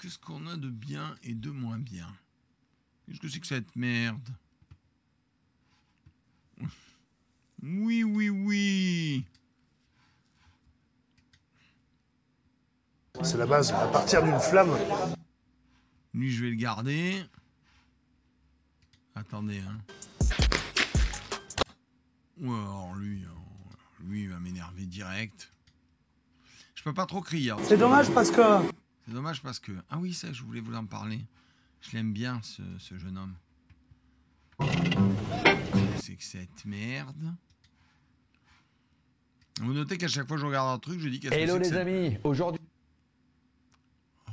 qu'est-ce qu'on a de bien et de moins bien? Qu'est-ce que c'est que cette merde? Oui, oui, oui. C'est la base, à partir d'une flamme. Lui, je vais le garder. Attendez, hein. Ouais, alors lui, il va m'énerver direct. Je peux pas trop crier. Hein, C'est dommage parce que... C'est dommage parce que... Ah oui, ça, je voulais vous en parler. Je l'aime bien, ce jeune homme. C'est que cette merde. Vous notez qu'à chaque fois que je regarde un truc, je dis qu'est-ce que c'est Hello que les cette... amis, aujourd'hui... Oh.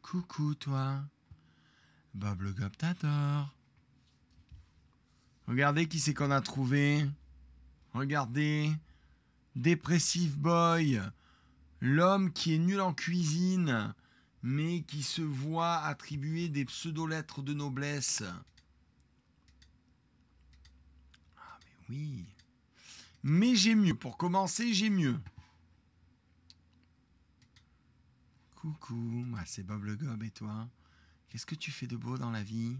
Coucou toi. Bob le Goptator. Regardez qui c'est qu'on a trouvé. Regardez. Dépressif Boy. L'homme qui est nul en cuisine, mais qui se voit attribuer des pseudo-lettres de noblesse. Ah mais oui. Mais j'ai mieux. Pour commencer, j'ai mieux. Coucou, moi c'est Bob le Gob et toi? Qu'est-ce que tu fais de beau dans la vie?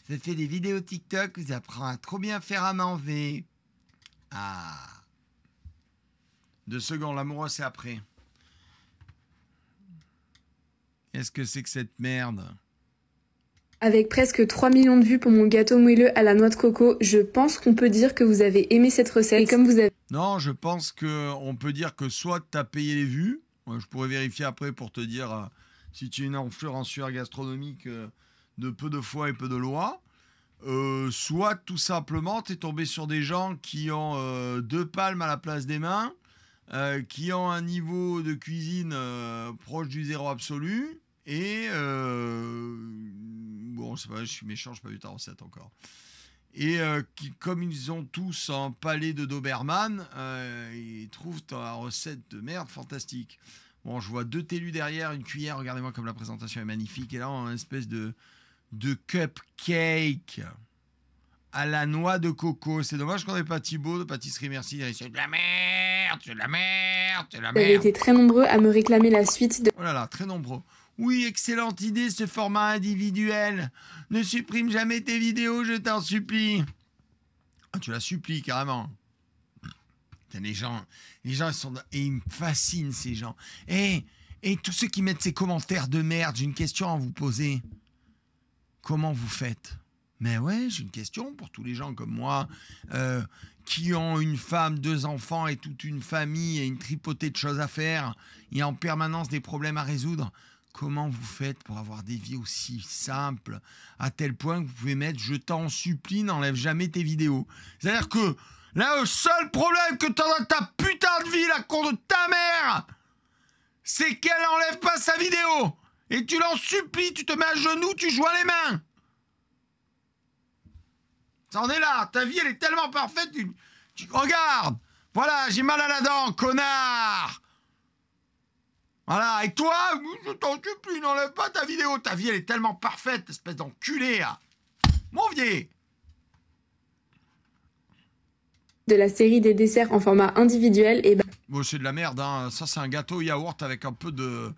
Ça fait des vidéos TikTok, vous apprend à trop bien faire à manger. Ah. 2 secondes, l'amoureux c'est après. Qu'est-ce que c'est que cette merde? Avec presque 3 millions de vues pour mon gâteau moelleux à la noix de coco, je pense qu'on peut dire que vous avez aimé cette recette. Et comme vous avez... Non, je pense qu'on peut dire que soit tu as payé les vues, je pourrais vérifier après pour te dire si tu es une influenceur gastronomique de peu de foi et peu de loi, soit tout simplement tu es tombé sur des gens qui ont 2 palmes à la place des mains, qui ont un niveau de cuisine proche du zéro absolu, et bon, c'est pas, je suis méchant, je n'ai pas vu ta recette encore. Et qui, comme ils ont tous un palais de Doberman, ils trouvent ta recette de merde fantastique. Bon, je vois 2 télus derrière, une cuillère, regardez-moi comme la présentation est magnifique, et là on a une espèce de cupcake à la noix de coco. C'est dommage qu'on n'ait pas Thibaut de Pâtisserie Merci. C'est de la merde, c'est de la merde, c'est de la Vous avez merde. été très nombreux à me réclamer la suite de... Oh là là, très nombreux. Oui, excellente idée ce format individuel. Ne supprime jamais tes vidéos, je t'en supplie. Ah, tu la supplies carrément. Putain, les gens ils sont... Et ils me fascinent ces gens. Et tous ceux qui mettent ces commentaires de merde, j'ai une question à vous poser. Comment vous faites? Mais ouais, j'ai une question pour tous les gens comme moi qui ont une femme, 2 enfants et toute une famille et une tripotée de choses à faire. Il y a en permanence des problèmes à résoudre. Comment vous faites pour avoir des vies aussi simples à tel point que vous pouvez mettre « Je t'en supplie, n'enlève jamais tes vidéos ». C'est-à-dire que là, le seul problème que tu as dans ta putain de vie, la con de ta mère, c'est qu'elle n'enlève pas sa vidéo. Et tu l'en supplies, tu te mets à genoux, tu joins les mains. Ça en est là, ta vie elle est tellement parfaite, tu regarde, voilà, j'ai mal à la dent, connard. Voilà, et toi, je t'en supplie, n'enlève pas ta vidéo, ta vie elle est tellement parfaite, espèce d'enculé, là. Mon vieil. de la série des desserts en format individuel. Et Bon, c'est de la merde, hein. Ça c'est un gâteau yaourt avec un peu de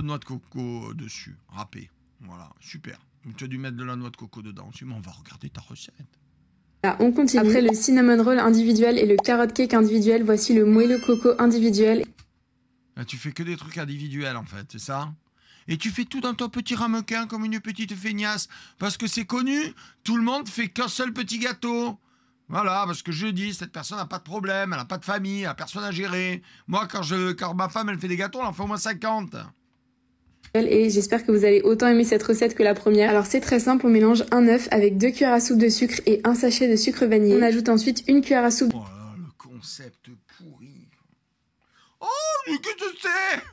noix de coco dessus, râpé. Voilà, super. Donc, tu as dû mettre de la noix de coco dedans. Mais on va regarder ta recette. Là, on continue. Après le cinnamon roll individuel et le carrot cake individuel, voici le moelleux coco individuel. Là, tu fais que des trucs individuels en fait, c'est ça? Et tu fais tout dans ton petit ramequin comme une petite feignasse. Parce que c'est connu, tout le monde fait qu'un seul petit gâteau. Voilà, parce que je dis, cette personne n'a pas de problème, elle n'a pas de famille, elle n'a personne à gérer. Moi, quand ma femme, elle fait des gâteaux, elle en fait au moins 50. Et j'espère que vous allez autant aimer cette recette que la première. Alors c'est très simple, on mélange un œuf avec 2 cuillères à soupe de sucre et un sachet de sucre vanillé. On ajoute ensuite 1 cuillère à soupe. Oh là, le concept pourri. Oh, mais qu'est-ce que c'est?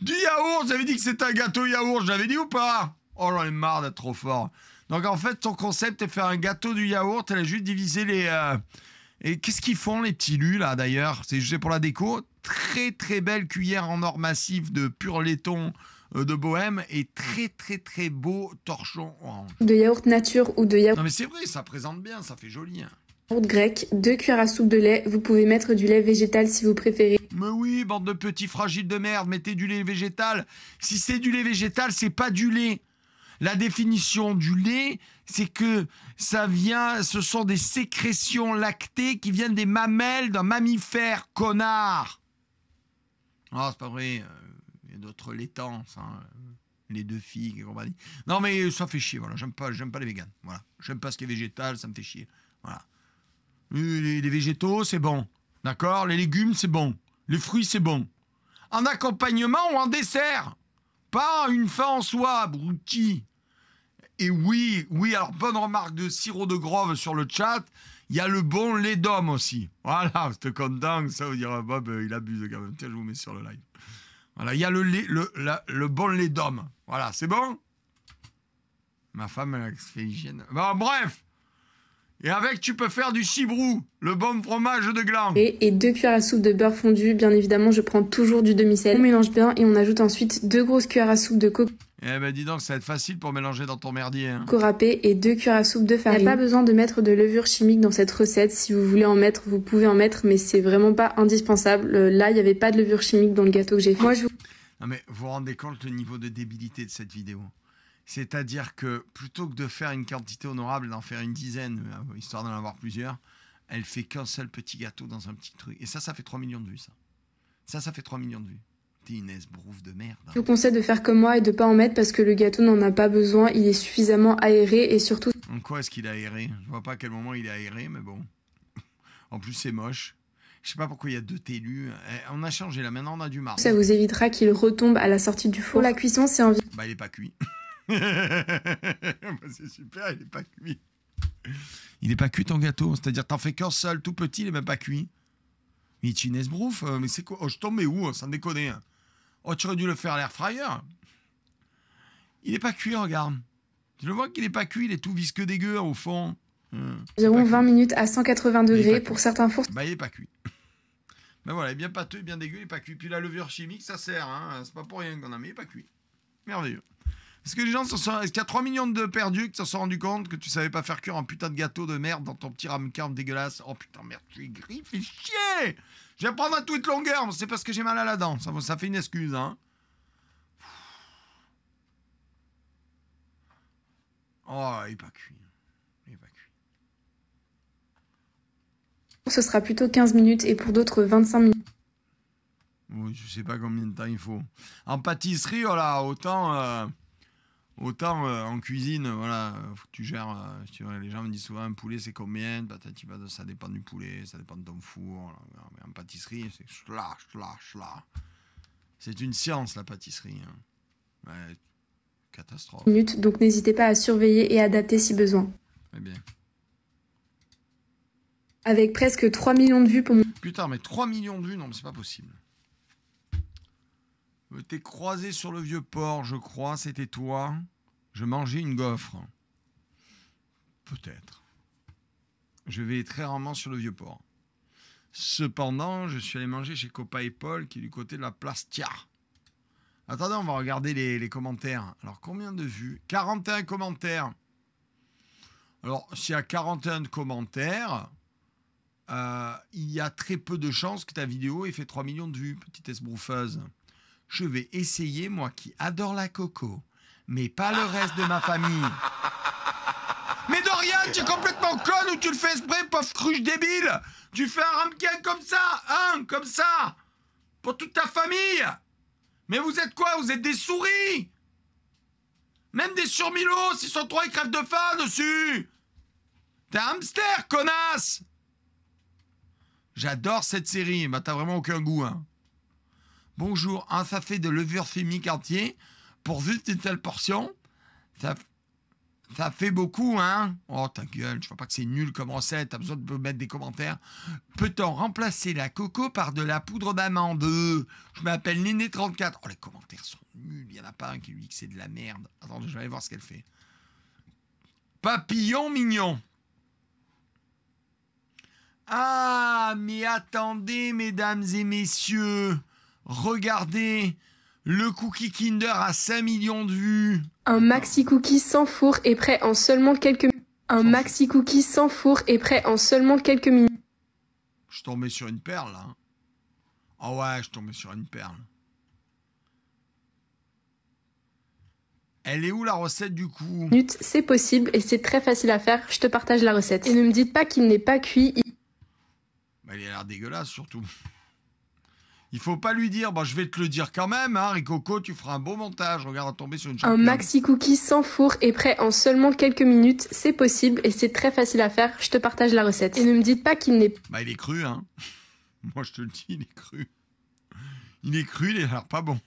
Du yaourt, j'avais dit que c'était un gâteau yaourt, j'avais dit ou pas? Oh, j'en ai marre d'être trop fort. Donc en fait, ton concept est faire un gâteau du yaourt, elle a juste divisé les... Et qu'est-ce qu'ils font les petits lus là d'ailleurs? C'est juste pour la déco. Très très belle cuillère en or massif de pur laiton de Bohème et très très très beau torchon orange. De yaourt nature ou de yaourt... Non mais c'est vrai, ça présente bien, ça fait joli. Hein. Yaourt grec, 2 cuillères à soupe de lait. Vous pouvez mettre du lait végétal si vous préférez. Mais oui, bande de petits fragiles de merde, mettez du lait végétal. Si c'est du lait végétal, c'est pas du lait. La définition du lait, c'est que ce sont des sécrétions lactées qui viennent des mamelles d'un mammifère, connard. Ah, c'est pas vrai. Il y a d'autres laitances, hein. Les deux filles et compagnie. Non, mais ça fait chier, voilà. J'aime pas les véganes. Voilà. J'aime pas ce qui est végétal, ça me fait chier. Voilà. Les végétaux, c'est bon. D'accord? Les légumes, c'est bon. Les fruits, c'est bon. En accompagnement ou en dessert. Pas une fin en soi, abruti. Et oui, alors bonne remarque de Sirop de Grove sur le chat. Il y a le bon lait d'homme aussi. Voilà, j'étais content. Ça veut dire, Bob, il abuse quand même. Tiens, je vous mets sur le live. Voilà, il y a le bon lait d'homme. Voilà, c'est bon? Ma femme, elle se fait hygiène. Bon, bref. Et avec, tu peux faire du cibrou, le bon fromage de gland. Et 2 cuillères à soupe de beurre fondu. Bien évidemment, je prends toujours du demi-sel. On mélange bien et on ajoute ensuite 2 grosses cuillères à soupe de coco Eh ben dis donc, ça va être facile pour mélanger dans ton merdier. Hein. râpé et 2 cuillères à soupe de farine. Il n'y a pas besoin de mettre de levure chimique dans cette recette. Si vous voulez en mettre, vous pouvez en mettre, mais c'est vraiment pas indispensable. Là, il n'y avait pas de levure chimique dans le gâteau que j'ai fait. Moi, Non mais vous vous rendez compte le niveau de débilité de cette vidéo? C'est-à-dire que plutôt que de faire une quantité honorable et d'en faire une dizaine, histoire d'en avoir plusieurs, elle fait qu'un seul petit gâteau dans un petit truc. Et ça fait 3 millions de vues, ça. Ça fait 3 millions de vues. T'es une esbrouffe de merde. Hein. Je vous conseille de faire comme moi et de pas en mettre parce que le gâteau n'en a pas besoin. Il est suffisamment aéré et surtout... En quoi est-ce qu'il est aéré? Je vois pas à quel moment il est aéré, mais bon. En plus, c'est moche. Je sais pas pourquoi il y a 2 télus. On a changé là, maintenant on a du marbre. Ça vous évitera qu'il retombe à la sortie du four. Pour la cuisson, c'est environ... Bah il est pas cuit. C'est super, il est pas cuit. Il est pas cuit ton gâteau, c'est-à-dire t'en fais qu'un seul, tout petit, il est même pas cuit. Mais tu es brouf, mais c'est quoi? Oh, je tombais où, sans déconner. Oh, tu aurais dû le faire à l'air fryer. Il est pas cuit, regarde. Tu le vois qu'il est pas cuit, il est tout visqueux dégueu au fond. Environ 20 minutes à 180 degrés pour certains fours. Bah il est pas cuit. Ben voilà, il est bien pâteux, bien dégueu, il est pas cuit. Puis la levure chimique, ça sert, hein. C'est pas pour rien qu'on a, mais il est pas cuit. Merveilleux. Est-ce que les gens est-ce qu'il y a 3 millions de perdus qui se sont rendus compte que tu savais pas faire cuire un putain de gâteau de merde dans ton petit ramequin dégueulasse? Oh putain, merde, tu es gris, fais chier! Je vais prendre un tweet longueur, c'est parce que j'ai mal à la dent. Ça fait une excuse, hein. Oh, il est pas cuit. Il est pas cuit. Ce sera plutôt 15 minutes et pour d'autres 25 minutes. Oui, je sais pas combien de temps il faut. En pâtisserie, voilà, autant en cuisine, voilà, faut que tu gères. Les gens me disent souvent un poulet c'est combien, ça dépend du poulet, ça dépend de ton four. Mais en pâtisserie, c'est chla. C'est une science la pâtisserie. Hein. Ouais, catastrophe. Minutes, donc n'hésitez pas à surveiller et adapter si besoin. Très bien. Avec presque 3 millions de vues pour mon... Putain, mais 3 millions de vues, non, mais c'est pas possible. T'es croisé sur le vieux port, je crois, c'était toi. Je mangeais une gaufre. Peut-être. Je vais très rarement sur le vieux port. Cependant, je suis allé manger chez Copa et Paul, qui est du côté de la place Thiard. Attendez, on va regarder les commentaires. Alors, combien de vues? 41 commentaires. Alors, s'il y a 41 commentaires, il y a très peu de chances que ta vidéo ait fait 3 millions de vues, petite esbroufeuse. Je vais essayer, moi qui adore la coco, mais pas le reste de ma famille. Mais Dorian, tu es complètement conne ou tu le fais exprès, pauvre cruche débile? Tu fais un ramequin comme ça, hein, comme ça, pour toute ta famille. Mais vous êtes quoi? Vous êtes des souris. Même des surmilos, s'ils sont 3, ils crèvent de faim dessus. T'es un hamster, connasse. J'adore cette série, bah t'as vraiment aucun goût, hein. Bonjour, ça fait de levure chimique entier pour juste une telle portion. Ça fait beaucoup, hein? Oh, ta gueule, je vois pas que c'est nul comme recette. T'as besoin de mettre des commentaires. Peut-on remplacer la coco par de la poudre d'amande? Je m'appelle Néné34. Oh, les commentaires sont nuls. Il y en a pas un qui lui dit que c'est de la merde. Attendez, je vais aller voir ce qu'elle fait. Papillon mignon. Ah, mais attendez, mesdames et messieurs. Regardez, le cookie Kinder a 5 millions de vues. Un maxi cookie sans four est prêt en seulement quelques minutes. Un maxi cookie sans four est prêt en seulement quelques minutes. Je suis tombé sur une perle, là. Oh ouais, je suis tombé sur une perle. Elle est où la recette du coup? C'est possible et c'est très facile à faire. Je te partage la recette. Et ne me dites pas qu'il n'est pas cuit. Bah, il a l'air dégueulasse surtout. Il faut pas lui dire, bon je vais te le dire quand même, hein, Ricoco, tu feras un beau montage. Regarde, tomber sur une championne. Un maxi cookie sans four est prêt en seulement quelques minutes. C'est possible et c'est très facile à faire. Je te partage la recette. Et ne me dites pas qu'il n'est... Bah il est cru, hein. Moi je te le dis, il est cru. Il est cru, il a l'air pas bon.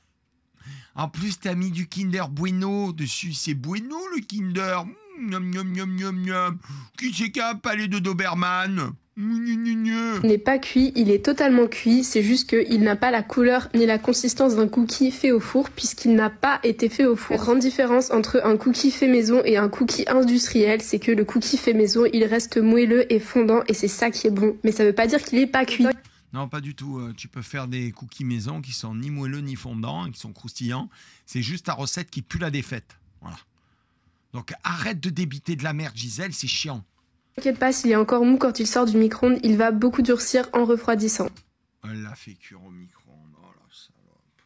En plus, t'as mis du Kinder Bueno dessus. C'est Bueno le Kinder. Miam, miam, miam, miam, miam. Qui c'est qui a un palais de Doberman? Il n'est pas cuit, il est totalement cuit, c'est juste qu'il n'a pas la couleur ni la consistance d'un cookie fait au four puisqu'il n'a pas été fait au four. La grande différence entre un cookie fait maison et un cookie industriel, c'est que le cookie fait maison, il reste moelleux et fondant et c'est ça qui est bon. Mais ça veut pas dire qu'il est pas cuit. Non, pas du tout. Tu peux faire des cookies maison qui sont ni moelleux ni fondants, et qui sont croustillants. C'est juste ta recette qui pue la défaite. Voilà. Donc arrête de débiter de la merde, Gisèle, c'est chiant. T'inquiète pas, s'il est encore mou quand il sort du micro-ondes, il va beaucoup durcir en refroidissant. Elle l'a fait cuire au micro-ondes. Oh la salope.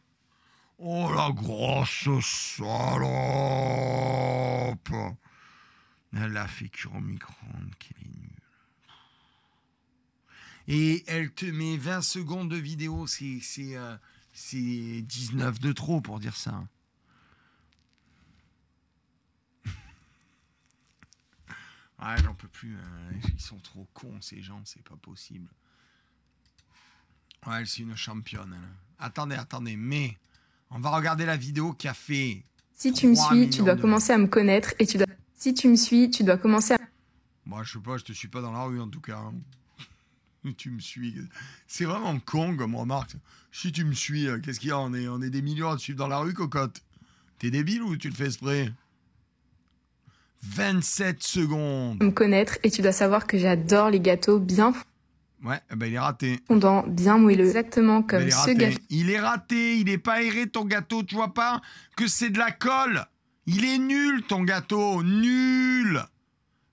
Oh la grosse salope. Elle l'a fait cuire au micro-ondes, qu'elle est nulle. Et elle te met 20 secondes de vidéo. C'est 19 de trop pour dire ça. Ouais, j'en peux plus. Ils sont trop cons, ces gens. C'est pas possible. Ouais, c'est une championne. Elle. Attendez. Mais on va regarder la vidéo qui a fait... Si tu me suis, tu dois commencer à me connaître. Et tu dois... Si tu me suis, tu dois commencer à... Moi, je sais pas, je te suis pas dans la rue en tout cas. Tu me suis. C'est vraiment con comme remarque. Si tu me suis, qu'est-ce qu'il y a? On est des millions à te suivre dans la rue, cocotte. T'es débile ou tu le fais exprès? 27 secondes. Me connaître et tu dois savoir que j'adore les gâteaux bien Ouais, ben il est raté. fondants, bien moelleux. Exactement comme ce gâteau. Il est raté, il est pas aéré ton gâteau. Tu vois pas que c'est de la colle? Il est nul ton gâteau, nul.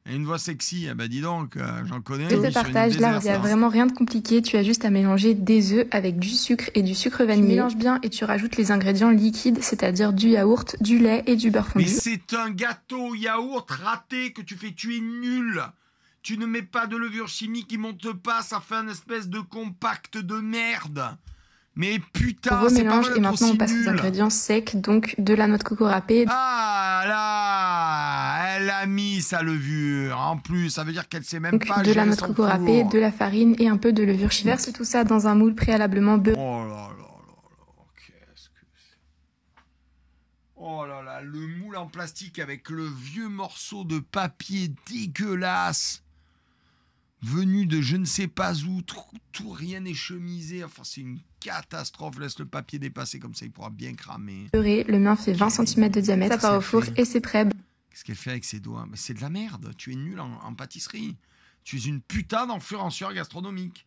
Et une voix sexy, ah bah dis donc, j'en connais. Je te partage, là, il n'y a vraiment rien de compliqué. Tu as juste à mélanger des œufs avec du sucre et du sucre vanillé. Tu mélanges bien et tu rajoutes les ingrédients liquides, c'est-à-dire du yaourt, du lait et du beurre fondu. Mais c'est un gâteau yaourt raté que tu fais, tu es nul. Tu ne mets pas de levure chimique qui monte pas, ça fait une espèce de compact de merde. Mais putain, c'est pas vrai. Et maintenant on passe aux ingrédients secs, donc de la noix de coco râpée. Ah là, elle a mis sa levure. En plus, ça veut dire qu'elle sait même donc, pas de la noix de son coco four. râpée, de la farine et un peu de levure chimique. Verse tout ça dans un moule préalablement beurré. Oh là là là, qu'est-ce que c'est? Oh là là, le moule en plastique avec le vieux morceau de papier dégueulasse. Venu de je ne sais pas où, tout rien n'est chemisé. Enfin, c'est une catastrophe. Laisse le papier dépasser comme ça, il pourra bien cramer. Le mien fait 20 cm de diamètre. Ça part au four et c'est prêt. Qu'est-ce qu'elle fait avec ses doigts? Mais c'est de la merde. Tu es nul en pâtisserie. Tu es une putain d'influenceur gastronomique.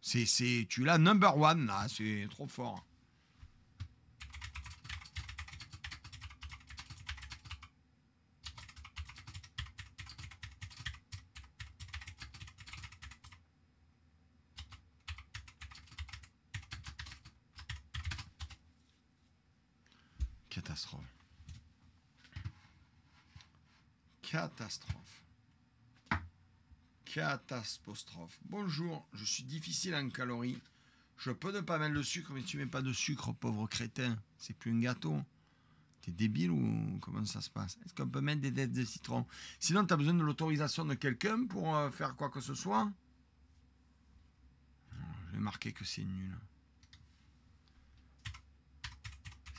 Tu es la number one, là. C'est trop fort. Catastrophe. Catastrophe. Bonjour, je suis difficile en calories. Je peux ne pas mettre le sucre, mais tu mets pas de sucre, pauvre crétin. C'est plus un gâteau. T'es débile ou comment ça se passe? Est-ce qu'on peut mettre des têtes de citron? Sinon, tu as besoin de l'autorisation de quelqu'un pour faire quoi que ce soit? Je vais marquer que c'est nul.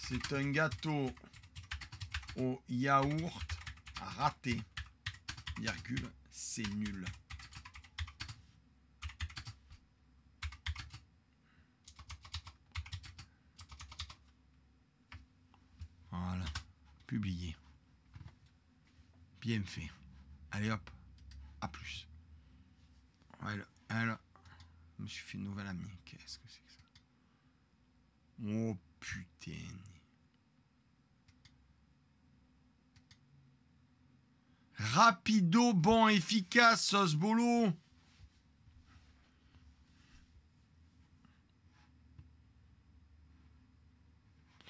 C'est un gâteau au yaourt raté. Virgule, c'est nul. Voilà. Publié. Bien fait. Allez hop. À plus. Elle, je me suis fait une nouvelle amie. Qu'est-ce que c'est que ça? Oh putain. Rapido, bon, efficace, sauce bolo.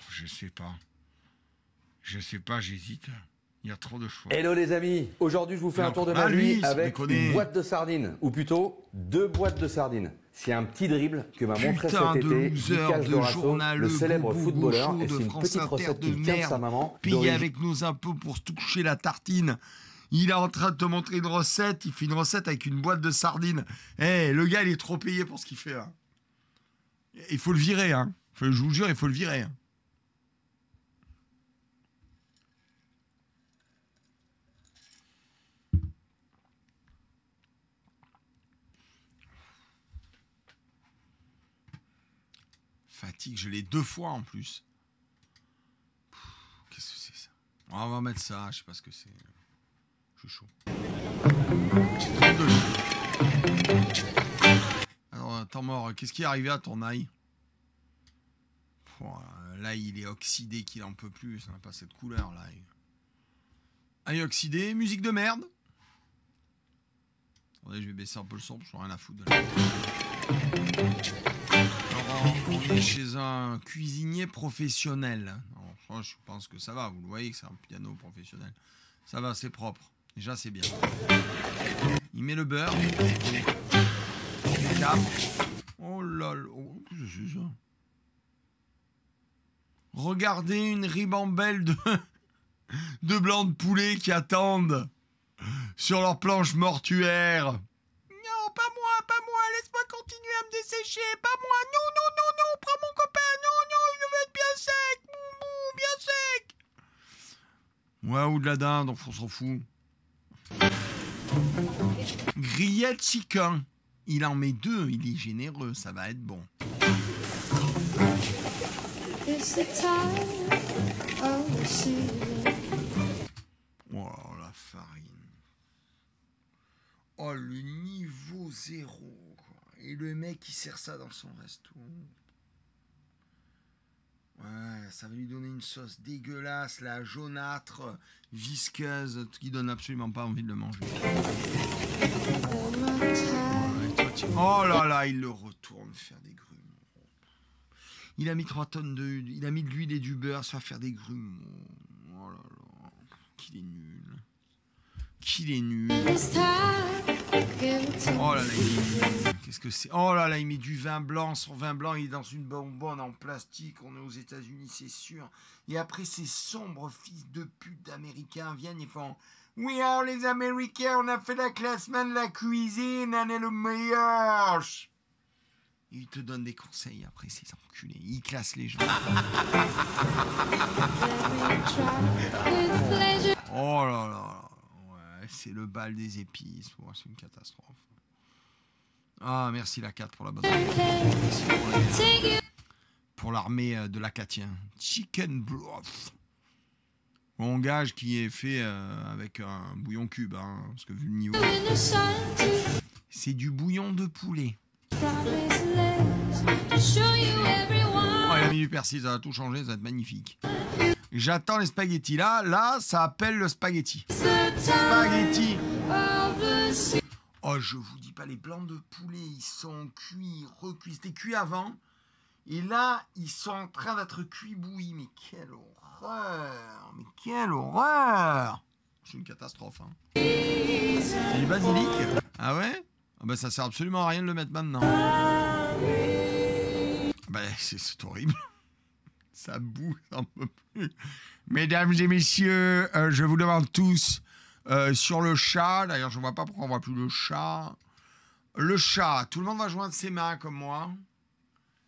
Je sais pas. Je sais pas, j'hésite. Il y a trop de choix. Hello les amis, aujourd'hui je vous fais un tour de magie avec une boîte de sardines, ou plutôt 2 boîtes de sardines. C'est un petit dribble que m'a montré cet été Vicage Dorasso, le célèbre footballeur, et c'est une petite recette qu'il tient de sa maman. Payé avec nos impôts pour se toucher la tartine. Il est en train de te montrer une recette, il fait une recette avec une boîte de sardines. Eh, le gars il est trop payé pour ce qu'il fait là. Il faut le virer, hein. Je vous jure, il faut le virer. Hein. Fatigue, je l'ai 2 fois en plus. Qu'est-ce que c'est ça? On va mettre ça, je sais pas ce que c'est. Je suis chaud. Alors, temps mort, qu'est-ce qui est arrivé à ton ail? Là, il est oxydé qu'il en peut plus, ça n'a pas cette couleur là. Ail oxydé, musique de merde. Attendez, je vais baisser un peu le son, je n'ai rien à foutre de là. Alors, on est chez un cuisinier professionnel. Alors, je pense que ça va, vous le voyez que c'est un piano professionnel. Ça va, c'est propre. Déjà, c'est bien. Il met le beurre. Il tape. Oh là là, qu'est-ce que c'est ça? Regardez une ribambelle de blancs de poulet qui attendent sur leur planche mortuaire. Non, pas moi, laisse-moi continuer à me dessécher, pas moi, non, prends mon copain, non, je veux être bien sec, bien sec. Ouais, ou de la dinde, on s'en fout. Grillette chicken, il en met 2, il est généreux, ça va être bon. Oh, la farine. Oh, le niveau 0, quoi. Et le mec, il sert ça dans son resto. Ouais, ça va lui donner une sauce dégueulasse, là, jaunâtre, visqueuse, qui donne absolument pas envie de le manger. Oh là là, il le retourne faire des grumeaux. Il a mis 3 tonnes il a mis de l'huile et du beurre, ça va faire des grumeaux. Oh là là, qu'il est nul. Qu'il est nul. Oh là là, il est nul. Qu'est-ce que c'est? Oh là là, il met du vin blanc. Son vin blanc, il est dans une bonbonne en plastique. On est aux États-Unis, c'est sûr. Et après, ces sombres fils de pute d'Américains viennent et font: oui, alors les Américains, on a fait la classement de la cuisine, on est le meilleur. Il te donne des conseils après, ces enculés. Il classe les gens. Oh là là. Ouais, c'est le bal des épices. Ouais, c'est une catastrophe. Ah, merci la 4 pour la bonne. Merci pour l'armée de l'Acatien. Chicken broth. Bon gage qui est fait avec un bouillon cube. Hein, parce que vu le niveau... C'est du bouillon de poulet. Oh, il a mis du persil, ça va tout changer, ça va être magnifique. J'attends les spaghettis. Là, ça appelle le spaghetti. Spaghetti. Oh, je vous dis pas, les blancs de poulet, ils sont cuits, recuits. C'était cuit avant. Et là, ils sont en train d'être cuits bouillis. Mais quelle horreur! Mais quelle horreur! C'est une catastrophe. Hein. C'est du basilic. Ah ouais? Ah bah ça sert absolument à rien de le mettre maintenant. Bah c'est horrible. Ça boue, ça en peut plus. Mesdames et messieurs, je vous demande tous sur le chat. D'ailleurs, je ne vois pas pourquoi on ne voit plus le chat. Le chat, tout le monde va joindre ses mains comme moi.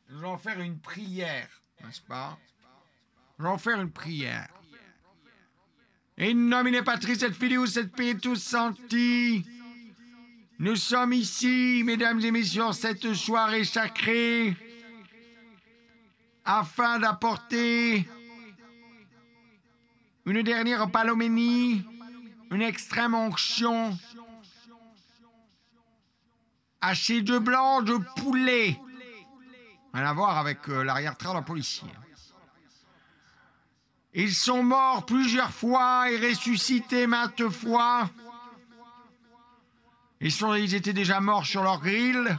Je vais en faire une prière, n'est-ce pas? Je vais en faire une prière. In nomine Patris et Filius et Spiritus Sancti. Nous sommes ici, mesdames et messieurs, cette soirée sacrée, afin d'apporter une dernière paloménie, une extrême onction à ces 2 blancs de poulet. Rien à voir avec l'arrière-train d'un policier. Ils sont morts plusieurs fois et ressuscités maintes fois. Ils étaient déjà morts sur leur grill.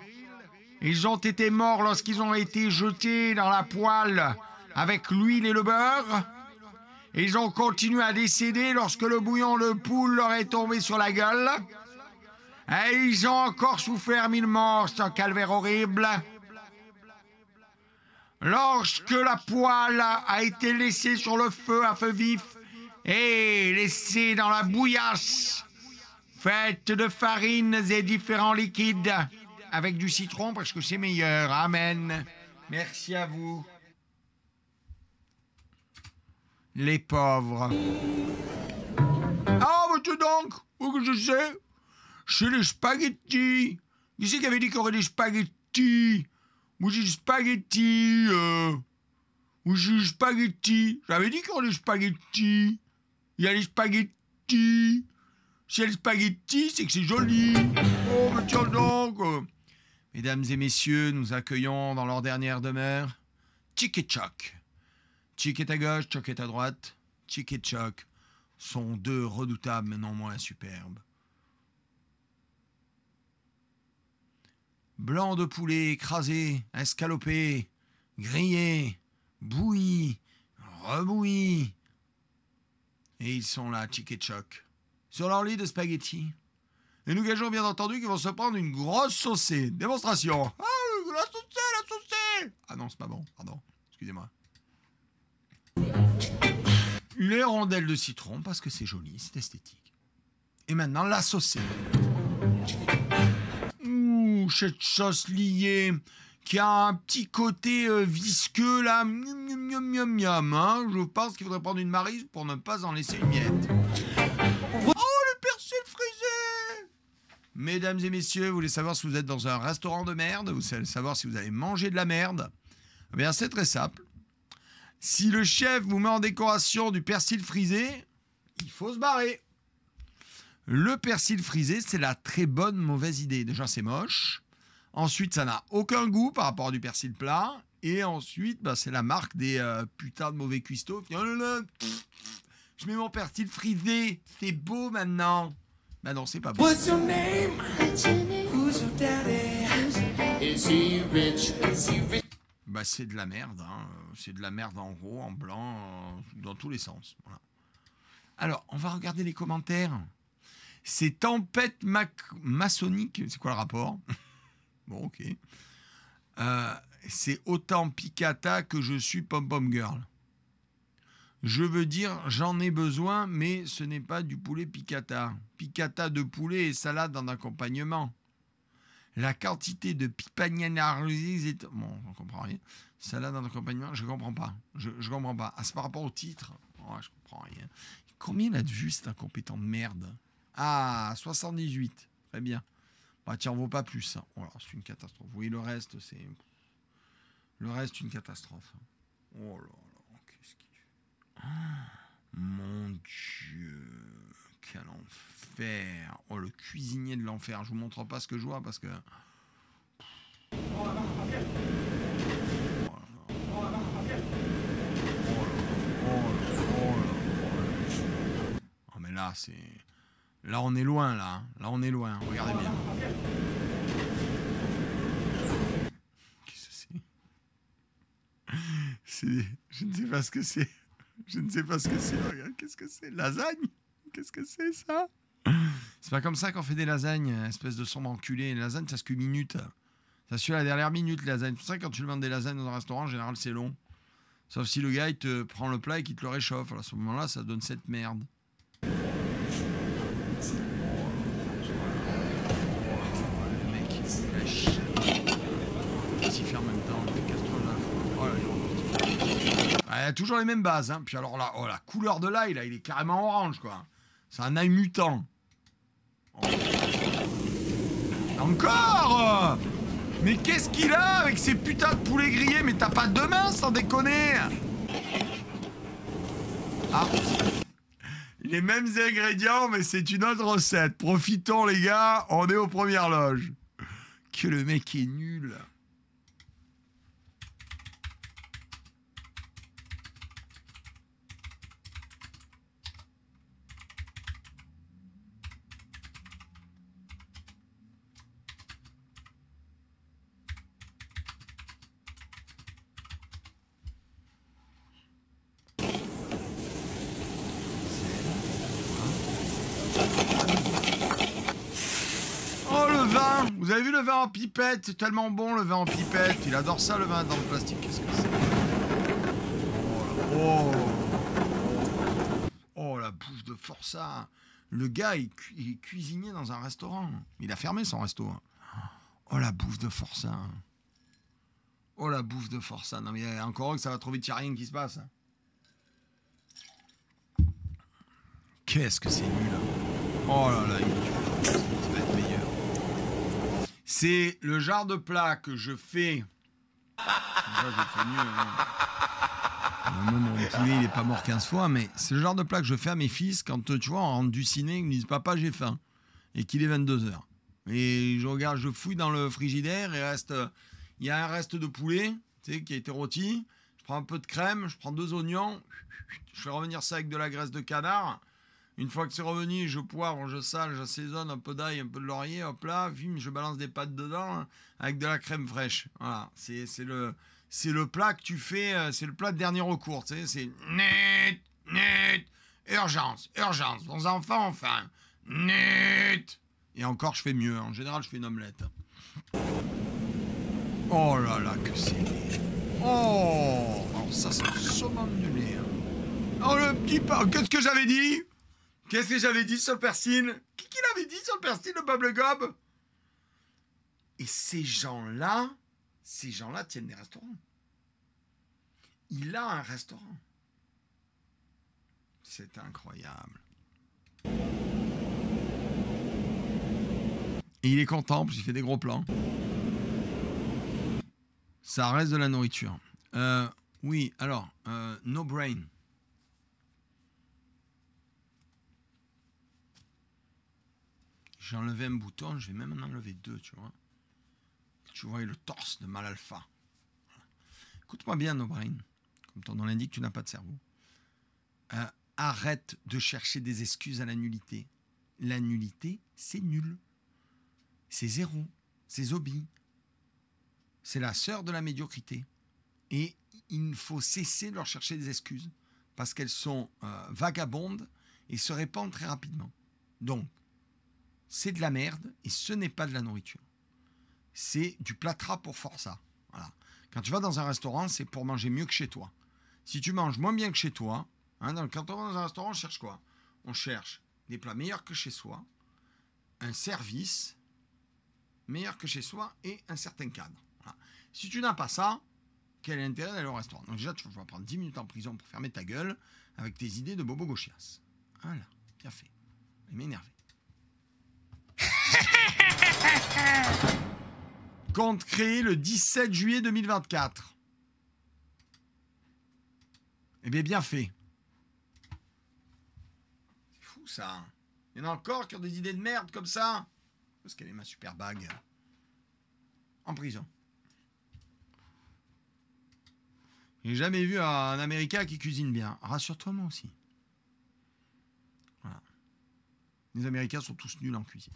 Ils ont été morts lorsqu'ils ont été jetés dans la poêle avec l'huile et le beurre. Et ils ont continué à décéder lorsque le bouillon de poule leur est tombé sur la gueule. Et ils ont encore souffert 1000 morts, c'est un calvaire horrible. Lorsque la poêle a été laissée sur le feu à feu vif et laissée dans la bouillasse faite de farines et différents liquides avec du citron parce que c'est meilleur. Amen. Merci à vous. Les pauvres. Ah, mais tu donc, où que je sais, c'est les spaghettis. Qui c'est qui avait dit qu'il y aurait des spaghettis? Moi j'ai des spaghettis. Moi j'ai des spaghettis. J'avais dit qu'il y aurait des spaghettis. Il y a les spaghettis. Si il y a les spaghettis, c'est que c'est joli. Oh, mais tiens donc. Mesdames et messieurs, nous accueillons dans leur dernière demeure Chick et Choc. Chick est à gauche, Choc est à droite. Chick et Choc sont deux redoutables mais non moins superbes. Blanc de poulet écrasé, escalopé, grillé, bouilli, rebouilli. Et ils sont là, Chick et Choc, sur leur lit de spaghettis. Et nous gageons bien entendu qu'ils vont se prendre une grosse saucée. Démonstration. Ah, la saucée. Ah non, c'est pas bon, pardon. Excusez-moi. Les rondelles de citron, parce que c'est joli, c'est esthétique. Et maintenant, la saucée. Ouh, cette sauce liée, qui a un petit côté visqueux, là. Miam, hein. Je pense qu'il faudrait prendre une maryse pour ne pas en laisser une miette. Oh, le persil frisé! Mesdames et messieurs, vous voulez savoir si vous êtes dans un restaurant de merde? Vous savez savoir si vous avez mangé de la merde? Eh bien, c'est très simple. Si le chef vous met en décoration du persil frisé, il faut se barrer. Le persil frisé, c'est la très bonne mauvaise idée. Déjà, c'est moche. Ensuite, ça n'a aucun goût par rapport à du persil plat. Et ensuite, bah, c'est la marque des putains de mauvais cuistots. Je mets mon persil frisé. C'est beau maintenant. Bah non, c'est pas beau. What's your name? Who's your daddy? Is he rich? Is he rich? Bah, c'est de la merde, hein. C'est de la merde en gros, en blanc, dans tous les sens. Voilà. Alors, on va regarder les commentaires. C'est tempête maçonnique. C'est quoi le rapport? Bon, ok. C'est autant picata que je suis pom-pom girl. Je veux dire, j'en ai besoin, mais ce n'est pas du poulet picata. Picata de poulet et salade en accompagnement. La quantité de pipagnanaris est... Bon, on ne comprend rien. Salade en accompagnement, je ne comprends pas. Je comprends pas. Ah, c'est par rapport au titre. Oh, je comprends rien. Combien il a de vues, cet incompétent de merde? Ah, 78. Très bien. Bah, tiens, on ne vaut pas plus. Hein. Oh, c'est une catastrophe. Oui, le reste, c'est... Le reste, une catastrophe. Oh là là, qu'est-ce qu'il fait? Oh, mon Dieu, quel enfer. Oh, le cuisinier de l'enfer. Je vous montre pas ce que je vois parce que... Oh, mais là, c'est... Là, on est loin, là. Hein. Là, on est loin. Regardez bien. Qu'est-ce que c'est? Je ne sais pas ce que c'est. Je ne sais pas ce que c'est. Regarde, qu'est-ce que c'est? Lasagne? Qu'est-ce que c'est, ça? C'est pas comme ça qu'on fait des lasagnes, espèce de sombre enculé. Les lasagnes, ça se qu'une minute. Ça se fait la dernière minute, les lasagnes. C'est pour ça que quand tu demandes des lasagnes dans un restaurant, en général, c'est long. Sauf si le gars, il te prend le plat et qu'il te le réchauffe. Alors, à ce moment-là, ça donne cette merde. S'il fait en même temps, il y a toujours les mêmes bases. Hein. Puis alors là, oh, la couleur de l'ail, là, il est carrément orange, quoi. C'est un ail mutant. Oh. Encore! Mais qu'est-ce qu'il a avec ces putains de poulets grillés? Mais t'as pas de main, sans déconner! Ah! Les mêmes ingrédients, mais c'est une autre recette. Profitons, les gars, on est aux premières loges. Que le mec est nul. Vous avez vu le vin en pipette? C'est tellement bon le vin en pipette. Il adore ça le vin dans le plastique. Qu'est-ce que c'est? Oh la bouffe de Forçat. Le gars, il cuisinait dans un restaurant. Il a fermé son resto. Oh la bouffe de Forçat. Oh la bouffe de Forçat. Non mais encore que ça va trop vite, il n'y a rien qui se passe. Qu'est-ce que c'est nul. Oh là là, ça va être meilleur. C'est le genre de plat que je fais. Déjà, je fais mieux. Mon poulet, il n'est pas mort 15 fois, mais c'est le genre de plat que je fais à mes fils quand, tu vois, on rentre du ciné, ils me disent « Papa, j'ai faim » et qu'il est 22h. Et je regarde, je fouille dans le frigidaire et il y a un reste de poulet, tu sais, qui a été rôti. Je prends un peu de crème, je prends 2 oignons, je fais revenir ça avec de la graisse de canard. Une fois que c'est revenu, je poivre, je sale, j'assaisonne, un peu d'ail, un peu de laurier, hop là, je balance des pâtes dedans avec de la crème fraîche. Voilà, c'est le plat que tu fais, c'est le plat de dernier recours, tu sais, c'est net, urgence, vos enfants ont faim, net. Et encore, je fais mieux, en général, je fais une omelette. Oh là là, que c'est laid. Oh, alors ça, c'est le summum du lait. Oh, le petit pain, qu'est-ce que j'avais dit? Qu'est-ce que j'avais dit sur le persil? Qui l'avait dit sur le persil, le bubblegum? Et ces gens-là tiennent des restaurants. Il a un restaurant. C'est incroyable. Et il est content parce qu'il fait des gros plans. Ça reste de la nourriture. Oui, alors, no brain. J'ai enlevé un bouton, je vais même en enlever 2, tu vois. Tu vois le torse de mal alpha. Écoute-moi bien, no brain. Comme ton nom l'indique, tu n'as pas de cerveau. Arrête de chercher des excuses à la nullité. La nullité, c'est nul. C'est zéro. C'est zombie. C'est la sœur de la médiocrité. Et il faut cesser de leur chercher des excuses. Parce qu'elles sont vagabondes et se répandent très rapidement. Donc, c'est de la merde et ce n'est pas de la nourriture. C'est du plâtras pour Forçat. Voilà. Quand tu vas dans un restaurant, c'est pour manger mieux que chez toi. Si tu manges moins bien que chez toi, hein, quand on va dans un restaurant, on cherche quoi? On cherche des plats meilleurs que chez soi, un service meilleur que chez soi et un certain cadre. Voilà. Si tu n'as pas ça, quel est l'intérêt d'aller au restaurant? Donc déjà, tu vas prendre 10 minutes en prison pour fermer ta gueule avec tes idées de bobo gauchias. Voilà, bien fait. Il m'énerve. Compte créé le 17 juillet 2024. Eh bien fait. C'est fou ça. Il y en a encore qui ont des idées de merde comme ça. Parce qu'elle est ma super bague. En prison. J'ai jamais vu un Américain qui cuisine bien. Rassure-toi, moi aussi. Voilà. Les Américains sont tous nuls en cuisine.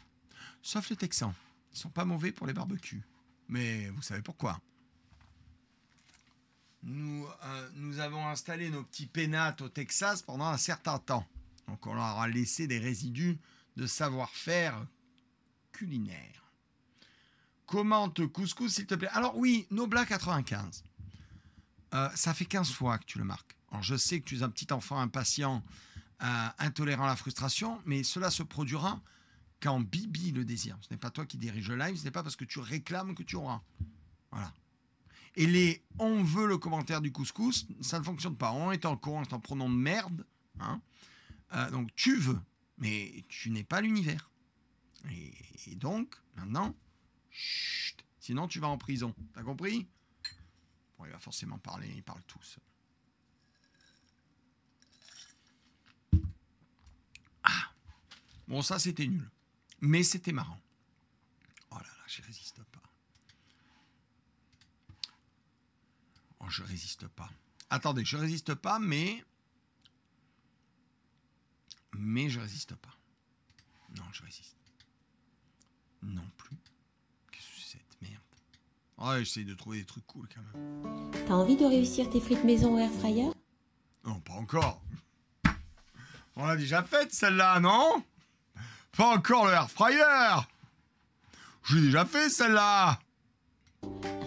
Sauf les Texans. Ils sont pas mauvais pour les barbecues. Mais vous savez pourquoi? Nous avons installé nos petits pénates au Texas pendant un certain temps. Donc on leur a laissé des résidus de savoir-faire culinaire. Commente couscous, s'il te plaît. Alors oui, Nobla 95. Ça fait 15 fois que tu le marques. Alors je sais que tu es un petit enfant impatient, intolérant à la frustration, mais cela se produira quand Bibi le désire. Ce n'est pas toi qui dirige le live, ce n'est pas parce que tu réclames que tu auras. Voilà. Et les « on veut le commentaire du couscous », ça ne fonctionne pas. On est en con, c'est un pronom de merde. Hein. Donc tu veux, mais tu n'es pas l'univers. Et donc, maintenant, chut, sinon tu vas en prison. T'as compris? Bon, il va forcément parler, ils parlent tous. Ah. Bon, ça c'était nul. Mais c'était marrant. Oh là là, je résiste pas. Oh, je résiste pas. Attendez, je résiste pas, mais je résiste pas. Non, je résiste. Non plus. Qu'est-ce que c'est cette merde? Oh, j'essaie de trouver des trucs cool quand même. T'as envie de réussir tes frites maison au air fryer? Non, pas encore. On l'a déjà faite celle-là, non? Pas encore le air fryer. Je l'ai déjà fait, celle-là.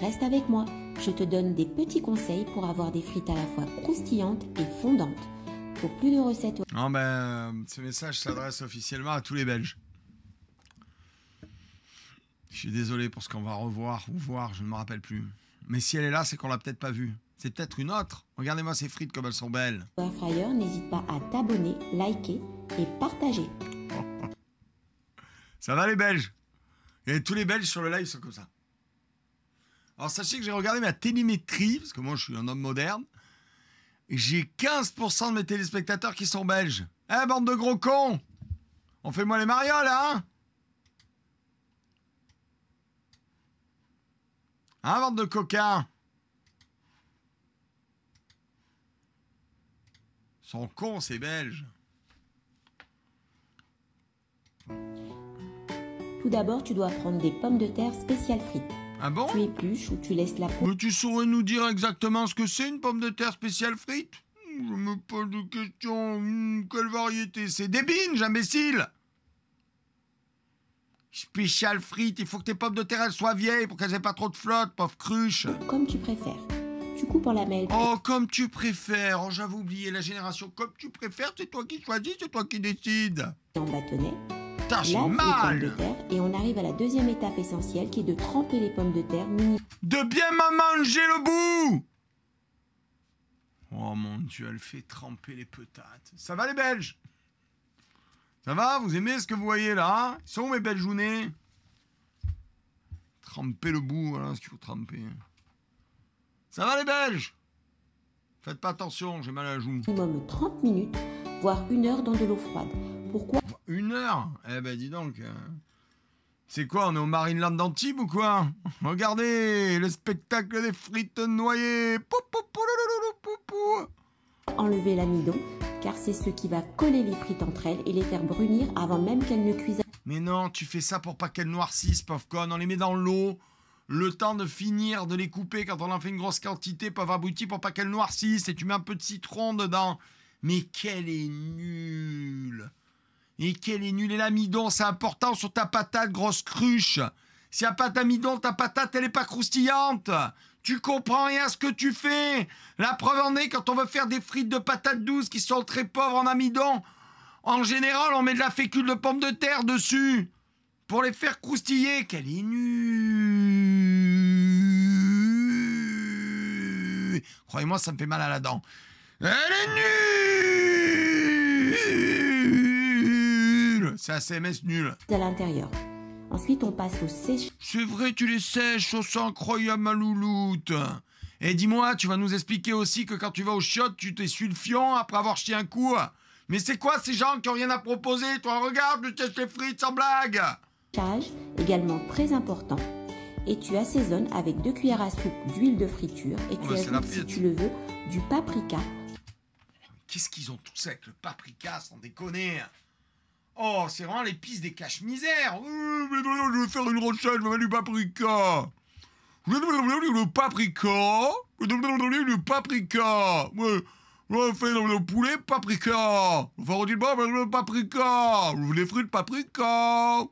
Reste avec moi. Je te donne des petits conseils pour avoir des frites à la fois croustillantes et fondantes. Pour plus de recettes... Non, ben, ce message s'adresse officiellement à tous les Belges. Je suis désolé pour ce qu'on va revoir ou voir, je ne me rappelle plus. Mais si elle est là, c'est qu'on l'a peut-être pas vue. C'est peut-être une autre. Regardez-moi ces frites comme elles sont belles. Airfryer, n'hésite pas à t'abonner, liker et partager. Ça va les Belges? Et tous les Belges sur le live sont comme ça. Alors sachez que j'ai regardé ma télémétrie, parce que moi je suis un homme moderne, et j'ai 15% de mes téléspectateurs qui sont belges. Eh, bande de gros cons! On fait moi les marioles, hein? Hein, bande de coquins? Ils sont cons, ces Belges. Tout d'abord, tu dois prendre des pommes de terre spéciales frites. Ah bon? Tu épluches ou tu laisses la peau. Mais tu saurais nous dire exactement ce que c'est une pomme de terre spéciale frite? Je me pose des questions. Quelle variété? C'est des binges, imbécile! Spéciale frite, il faut que tes pommes de terre elles soient vieilles pour qu'elles aient pas trop de flotte, pauvre cruche. Comme tu préfères. Tu coupes en lamelles. Oh, comme tu préfères. Oh, j'avais oublié la génération. Comme tu préfères, c'est toi qui choisis, c'est toi qui décides. En bâtonnet. Putain, j'ai Lave mal. les pommes de terre et on arrive à la deuxième étape essentielle qui est de tremper les pommes de terre de bien manger le bout. Oh mon Dieu, elle fait tremper les petates. Ça va les Belges? Ça va? Vous aimez ce que vous voyez là, hein? Ils sont où mes Belgeounets? Tremper le bout, voilà ce qu'il faut tremper. Ça va les Belges? Faites pas attention, j'ai mal à la joue. Minimum 30 minutes, voire 1 heure dans de l'eau froide. Pourquoi? 1 heure? Eh ben dis donc. C'est quoi, on est au Marineland d'Antibes ou quoi? Regardez, le spectacle des frites noyées. Enlever l'amidon, car c'est ce qui va coller les frites entre elles et les faire brunir avant même qu'elles ne cuisent. Mais non, tu fais ça pour pas qu'elles noircissent, pauvre conne. On les met dans l'eau, le temps de finir de les couper quand on en fait une grosse quantité, pauvre abruti, pour pas qu'elles noircissent. Et tu mets un peu de citron dedans. Mais qu'elle est nulle! Et quel est nul. Et l'amidon, c'est important sur ta patate, grosse cruche. S'il n'y a pas d'amidon, ta patate, elle n'est pas croustillante. Tu comprends rien à ce que tu fais. La preuve en est, quand on veut faire des frites de patates douces qui sont très pauvres en amidon, en général, on met de la fécule de pomme de terre dessus pour les faire croustiller. Quelle est nulle. Croyez-moi, ça me fait mal à la dent. Elle est nulle. C'est ACMS nul. À l'intérieur. Ensuite, on passe au sèche. C'est vrai, tu les sèches, oh, c'est incroyable, ma louloute. Et dis-moi, tu vas nous expliquer aussi que quand tu vas au chiottes, tu t'essuies le fion après avoir chié un coup. Mais c'est quoi ces gens qui ont rien à proposer? Toi, regarde, je teste les frites sans blague. Également très important. Et tu assaisonnes avec 2 cuillères à soupe d'huile de friture. Et tu ajoutes, si tu le veux, du paprika. Qu'est-ce qu'ils ont tous avec le paprika, sans déconner? Oh, c'est vraiment l'épice des caches-misères. Je vais faire une recette, je vais mettre du paprika. Je vais donner le paprika. Je vais donner le paprika. Je vais faire le poulet paprika. Je vais faire le paprika. Je veux des frites paprika.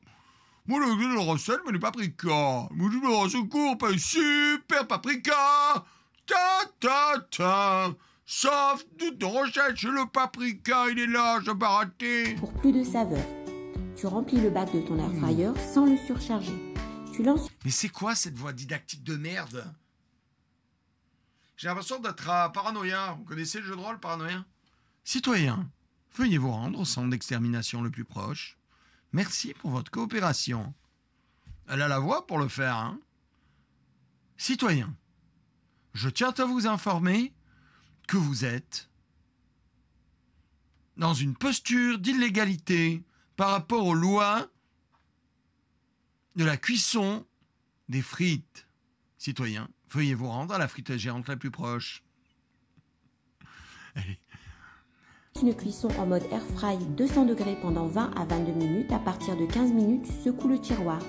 Moi, la recette, je mets du paprika. Moi, je mets le secours, pas super paprika. Ta. Sauf toute recette, c'est le paprika, il est là, je vais pas rater. Pour plus de saveur, tu remplis le bac de ton air fryer sans le surcharger. Tu lances. Mais c'est quoi cette voix didactique de merde? J'ai l'impression d'être à Paranoia. Vous connaissez le jeu de rôle Paranoia? Citoyens, veuillez vous rendre au centre d'extermination le plus proche. Merci pour votre coopération. Elle a la voix pour le faire, hein? Citoyens, je tiens à vous informer que vous êtes dans une posture d'illégalité par rapport aux lois de la cuisson des frites. Citoyens, veuillez vous rendre à la friteuse géante la plus proche. Allez. Une cuisson en mode air fry 200 degrés pendant 20 à 22 minutes. À partir de 15 minutes, tu secoues le tiroir.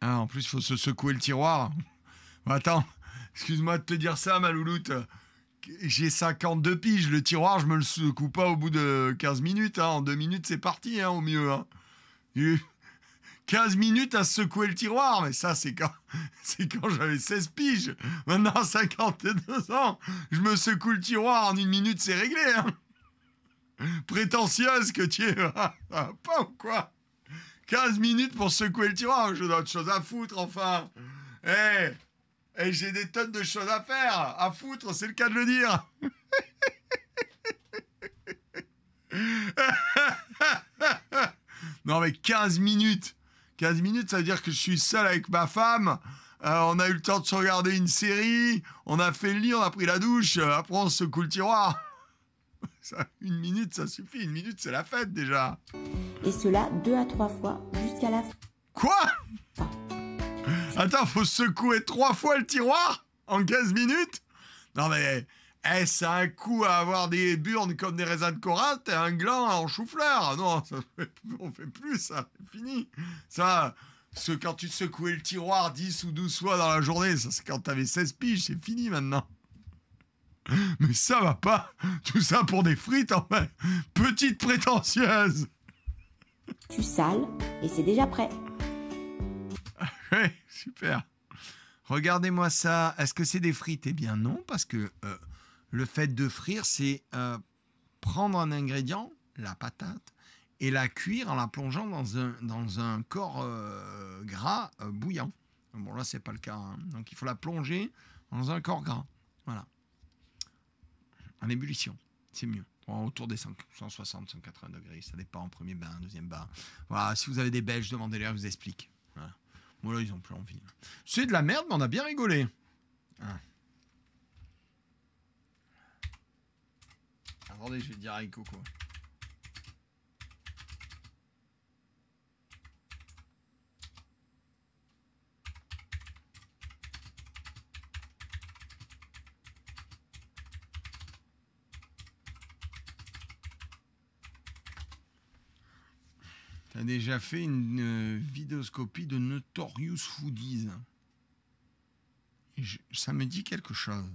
Ah, en plus, il faut se secouer le tiroir. Attends, excuse-moi de te dire ça, ma louloute. J'ai 52 piges, le tiroir, je me le secoue pas au bout de 15 minutes. Hein. En 2 minutes, c'est parti, hein, au mieux. Hein. 15 minutes à secouer le tiroir. Mais ça, c'est quand j'avais 16 piges. Maintenant, à 52 ans, je me secoue le tiroir en 1 minute, c'est réglé. Hein. Prétentieuse que tu es. Pas ou quoi? 15 minutes pour secouer le tiroir. J'ai d'autres choses à foutre, enfin. Et j'ai des tonnes de choses à faire. À foutre, c'est le cas de le dire. Non, mais 15 minutes. 15 minutes, ça veut dire que je suis seul avec ma femme. On a eu le temps de se regarder une série. On a fait le lit, on a pris la douche. Après, on secoue le tiroir. Ça, 1 minute, ça suffit. 1 minute, c'est la fête déjà. Et cela 2 à 3 fois jusqu'à la fin. Quoi? Attends, faut secouer 3 fois le tiroir en 15 minutes? Non mais, c'est un coup à avoir des burnes comme des raisins de Corinthe et un gland en chou-fleur. Non, on fait plus ça, c'est fini. Ça, quand tu secouais le tiroir 10 ou 12 fois dans la journée, ça c'est quand t'avais 16 piges, c'est fini maintenant. Mais ça va pas. Tout ça pour des frites, enfin. Petite prétentieuse. Tu sales et c'est déjà prêt. Ouais, super. Regardez-moi ça. Est-ce que c'est des frites? Eh bien non, parce que le fait de frire, c'est prendre un ingrédient, la patate, et la cuire en la plongeant dans un corps gras bouillant. Bon, là, c'est pas le cas. Hein. Donc, il faut la plonger dans un corps gras. Voilà. En ébullition. C'est mieux. Autour des 160, 180 degrés. Ça dépend. Premier bain, deuxième bain. Voilà. Si vous avez des Belges, demandez-leur, ils vous expliquent. Voilà. Bon, là, ils n'ont plus envie. C'est de la merde, mais on a bien rigolé. Ah. Attendez, je vais dire avec Coco. T'as déjà fait une vidéoscopie de Notorious Foodies. Et ça me dit quelque chose.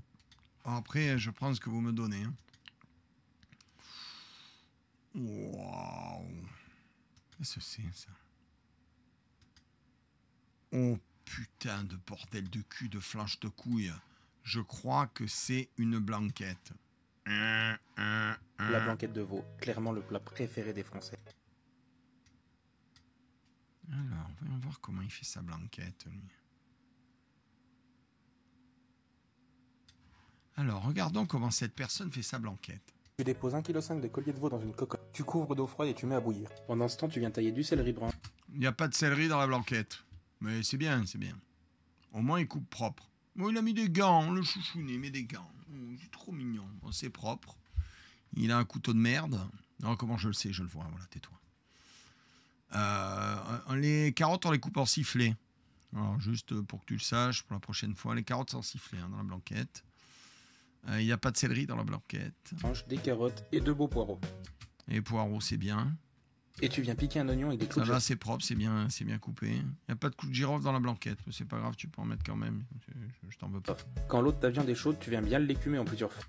Alors après, je prends ce que vous me donnez. Hein. Waouh. Qu'est-ce que c'est, ça? Oh, putain de bordel de cul, de flanche de couille. Je crois que c'est une blanquette. La blanquette de veau, clairement le plat préféré des Français. Alors, voyons voir comment il fait sa blanquette, lui. Alors, regardons comment cette personne fait sa blanquette. Tu déposes 1,5 kg de collier de veau dans une cocotte. Tu couvres d'eau froide et tu mets à bouillir. Pendant ce temps, tu viens tailler du céleri brun. Il n'y a pas de céleri dans la blanquette. Mais c'est bien, c'est bien. Au moins, il coupe propre. Bon, il a mis des gants, le chouchounet, il met des gants. Oh, c'est trop mignon. Bon, c'est propre. Il a un couteau de merde. Non, comment je le sais? Je le vois. Voilà, tais-toi. Les carottes, on les coupe en sifflet. Alors, juste pour que tu le saches, pour la prochaine fois, les carottes sont sifflées dans la blanquette. Il n'y a pas de céleri dans la blanquette. Mange des carottes et 2 beaux poireaux. Les poireaux, c'est bien. Et tu viens piquer un oignon avec des clous de girofle. Ça va, c'est propre, c'est bien coupé. Il n'y a pas de clous de girofle dans la blanquette. C'est pas grave, tu peux en mettre quand même. Je t'en veux pas. Quand l'eau de ta viande est chaude, tu viens bien l'écumer en plusieurs fois.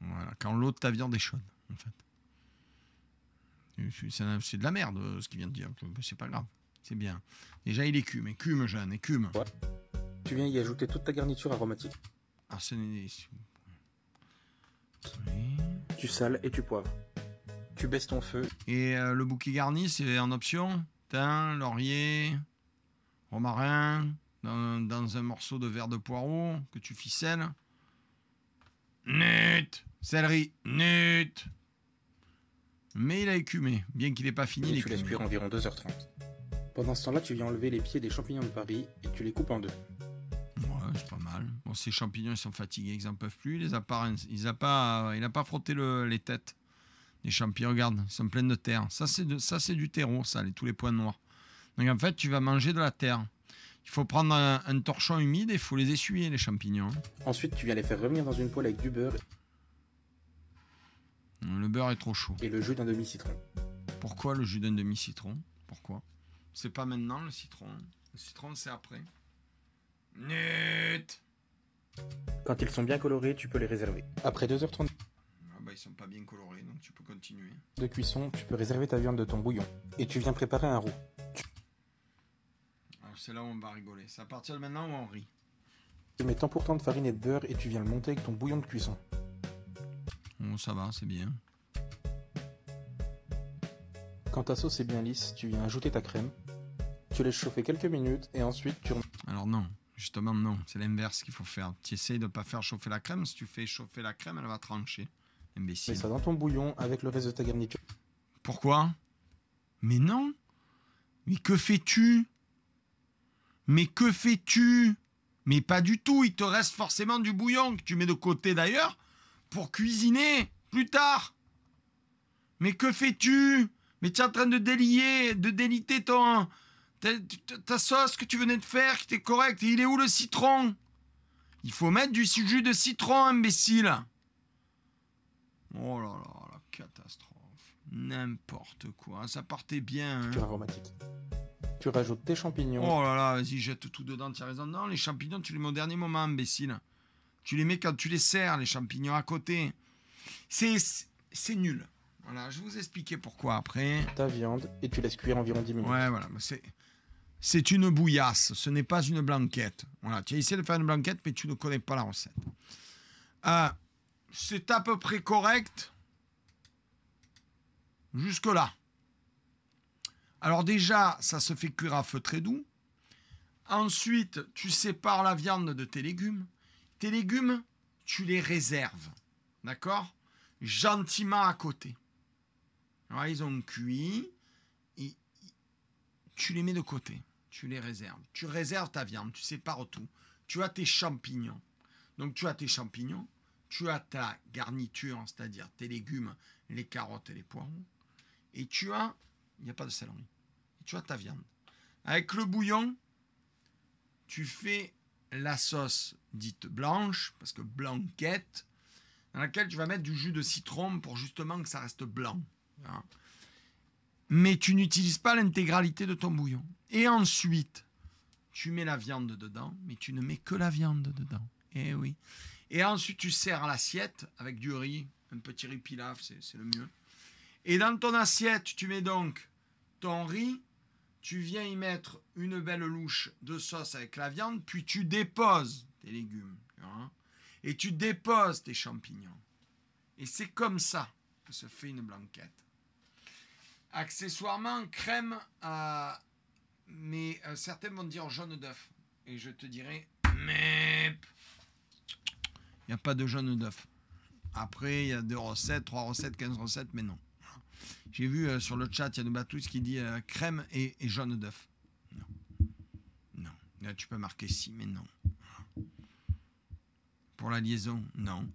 Voilà, quand l'eau de ta viande est chaude, en fait. C'est de la merde, ce qu'il vient de dire. C'est pas grave, c'est bien. Déjà, il écume, Jeanne, écume. Ouais. Tu viens y ajouter toute ta garniture aromatique. Arsenic. Oui. Tu sales et tu poivres. Tu baisses ton feu. Et le bouquet garni, c'est en option. Thym, laurier, romarin, dans un morceau de verre de poireau que tu ficelles. Nut. Céleri, nut. Mais il a écumé, bien qu'il n'ait pas fini. Et tu laisses cuire environ 2h30. Pendant ce temps-là, tu viens enlever les pieds des champignons de Paris et tu les coupes en 2. Ouais, c'est pas mal. Bon, ces champignons, ils sont fatigués, ils n'en peuvent plus. Il n'a pas frotté les têtes. Les champignons, regarde, ils sont pleins de terre. Ça, c'est du terreau, ça, tous les points noirs. Donc, en fait, tu vas manger de la terre. Il faut prendre un torchon humide et il faut les essuyer, les champignons. Ensuite, tu viens les faire revenir dans une poêle avec du beurre. Le beurre est trop chaud. Et le jus d'un demi-citron. Pourquoi le jus d'un demi-citron? Pourquoi? C'est pas maintenant le citron. Le citron, c'est après. Nut. Quand ils sont bien colorés, tu peux les réserver. Après 2h30 ils sont pas bien colorés, donc tu peux continuer. De cuisson, tu peux réserver ta viande de ton bouillon. Et tu viens préparer un roux. c'est là où on va rigoler. C'est à partir de maintenant où on rit. Tu mets tant pour tant de farine et de beurre et tu viens le monter avec ton bouillon de cuisson. Bon, ça va, c'est bien. Quand ta sauce est bien lisse, tu viens ajouter ta crème. Tu laisses chauffer quelques minutes et ensuite tu... Alors non, justement non, c'est l'inverse qu'il faut faire. Tu essayes de ne pas faire chauffer la crème. Si tu fais chauffer la crème, elle va trancher. Imbécile. Mets ça dans ton bouillon avec le reste de ta garniture. Pourquoi? Mais non. Mais que fais-tu? Mais que fais-tu? Mais pas du tout, il te reste forcément du bouillon que tu mets de côté d'ailleurs pour cuisiner plus tard. Mais que fais-tu? Mais tu es en train de déliter ta sauce que tu venais de faire, qui était correcte. Et il est où le citron? Il faut mettre du jus de citron, imbécile. Oh là là, la catastrophe. N'importe quoi, ça partait bien. Hein. Aromatique. Tu rajoutes tes champignons. Oh là là, vas-y, jette tout dedans, tu as raison. Non, les champignons, tu les mets au dernier moment, imbécile. Tu les mets quand tu les sers, les champignons à côté. C'est nul. Voilà, je vais vous expliquer pourquoi après. Ta viande et tu laisses cuire environ 10 minutes. Ouais, voilà, c'est une bouillasse, ce n'est pas une blanquette. Voilà, tu as essayé de faire une blanquette, mais tu ne connais pas la recette. C'est à peu près correct. Jusque-là. Alors déjà, ça se fait cuire à feu très doux. Ensuite, tu sépares la viande de tes légumes. Tes légumes, tu les réserves. D'accord? Gentiment à côté. Alors, ils ont cuit. Et tu les mets de côté. Tu les réserves. Tu réserves ta viande. Tu sépares tout. Tu as tes champignons. Donc, tu as tes champignons. Tu as ta garniture, c'est-à-dire tes légumes, les carottes et les poireaux. Et tu as... Il n'y a pas de céleri. Et tu as ta viande. Avec le bouillon, tu fais la sauce dite blanche, parce que blanquette, dans laquelle tu vas mettre du jus de citron pour justement que ça reste blanc. Hein. Mais tu n'utilises pas l'intégralité de ton bouillon. Et ensuite, tu mets la viande dedans, mais tu ne mets que la viande dedans. Eh oui. Et ensuite, tu sers l'assiette avec du riz, un petit riz pilaf, c'est le mieux. Et dans ton assiette, tu mets donc ton riz, tu viens y mettre une belle louche de sauce avec la viande, puis tu déposes tes légumes. Hein, et tu déposes tes champignons. Et c'est comme ça que se fait une blanquette. Accessoirement, crème, mais certains vont dire jaune d'œuf. Et je te dirais, mais il n'y a pas de jaune d'œuf. Après, il y a 2 recettes, 3 recettes, 15 recettes, mais non. J'ai vu sur le chat, il y a une batousse qui dit crème et jaune d'œuf. Non. Non. Là, tu peux marquer si, mais non. Pour la liaison, non.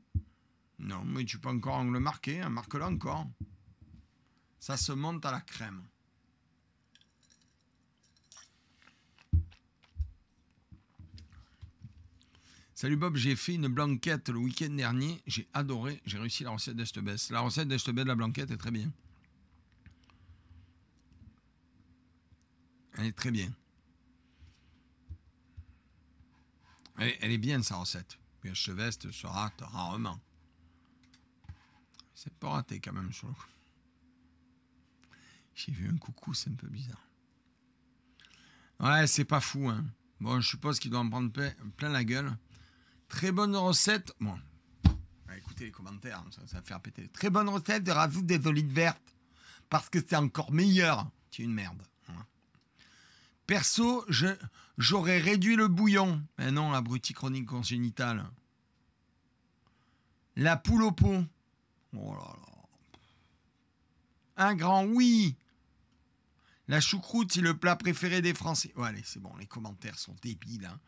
Non, mais tu peux encore le marquer, hein, marque-le encore. Ça se monte à la crème. Salut Bob, j'ai fait une blanquette le week-end dernier. J'ai adoré, j'ai réussi la recette d'Estebès. La recette d'Estebès de la blanquette est très bien. Elle est très bien. Elle est bien sa recette. Puis Estebès se rate rarement. C'est pas raté quand même sur le coup. J'ai vu un coucou, c'est un peu bizarre. Ouais, c'est pas fou, hein. Bon, je suppose qu'il doit en prendre plein la gueule. Très bonne recette. Bon, écoutez les commentaires, ça va faire péter. Très bonne recette de rajout des olives vertes. Parce que c'est encore meilleur. Tu es une merde. Hein. Perso, j'aurais réduit le bouillon. Mais non, l'abruti chronique congénitale. La poule au pot. Oh là là. Un grand oui. La choucroute, c'est le plat préféré des Français. Oh, allez, c'est bon, les commentaires sont débiles. Hein.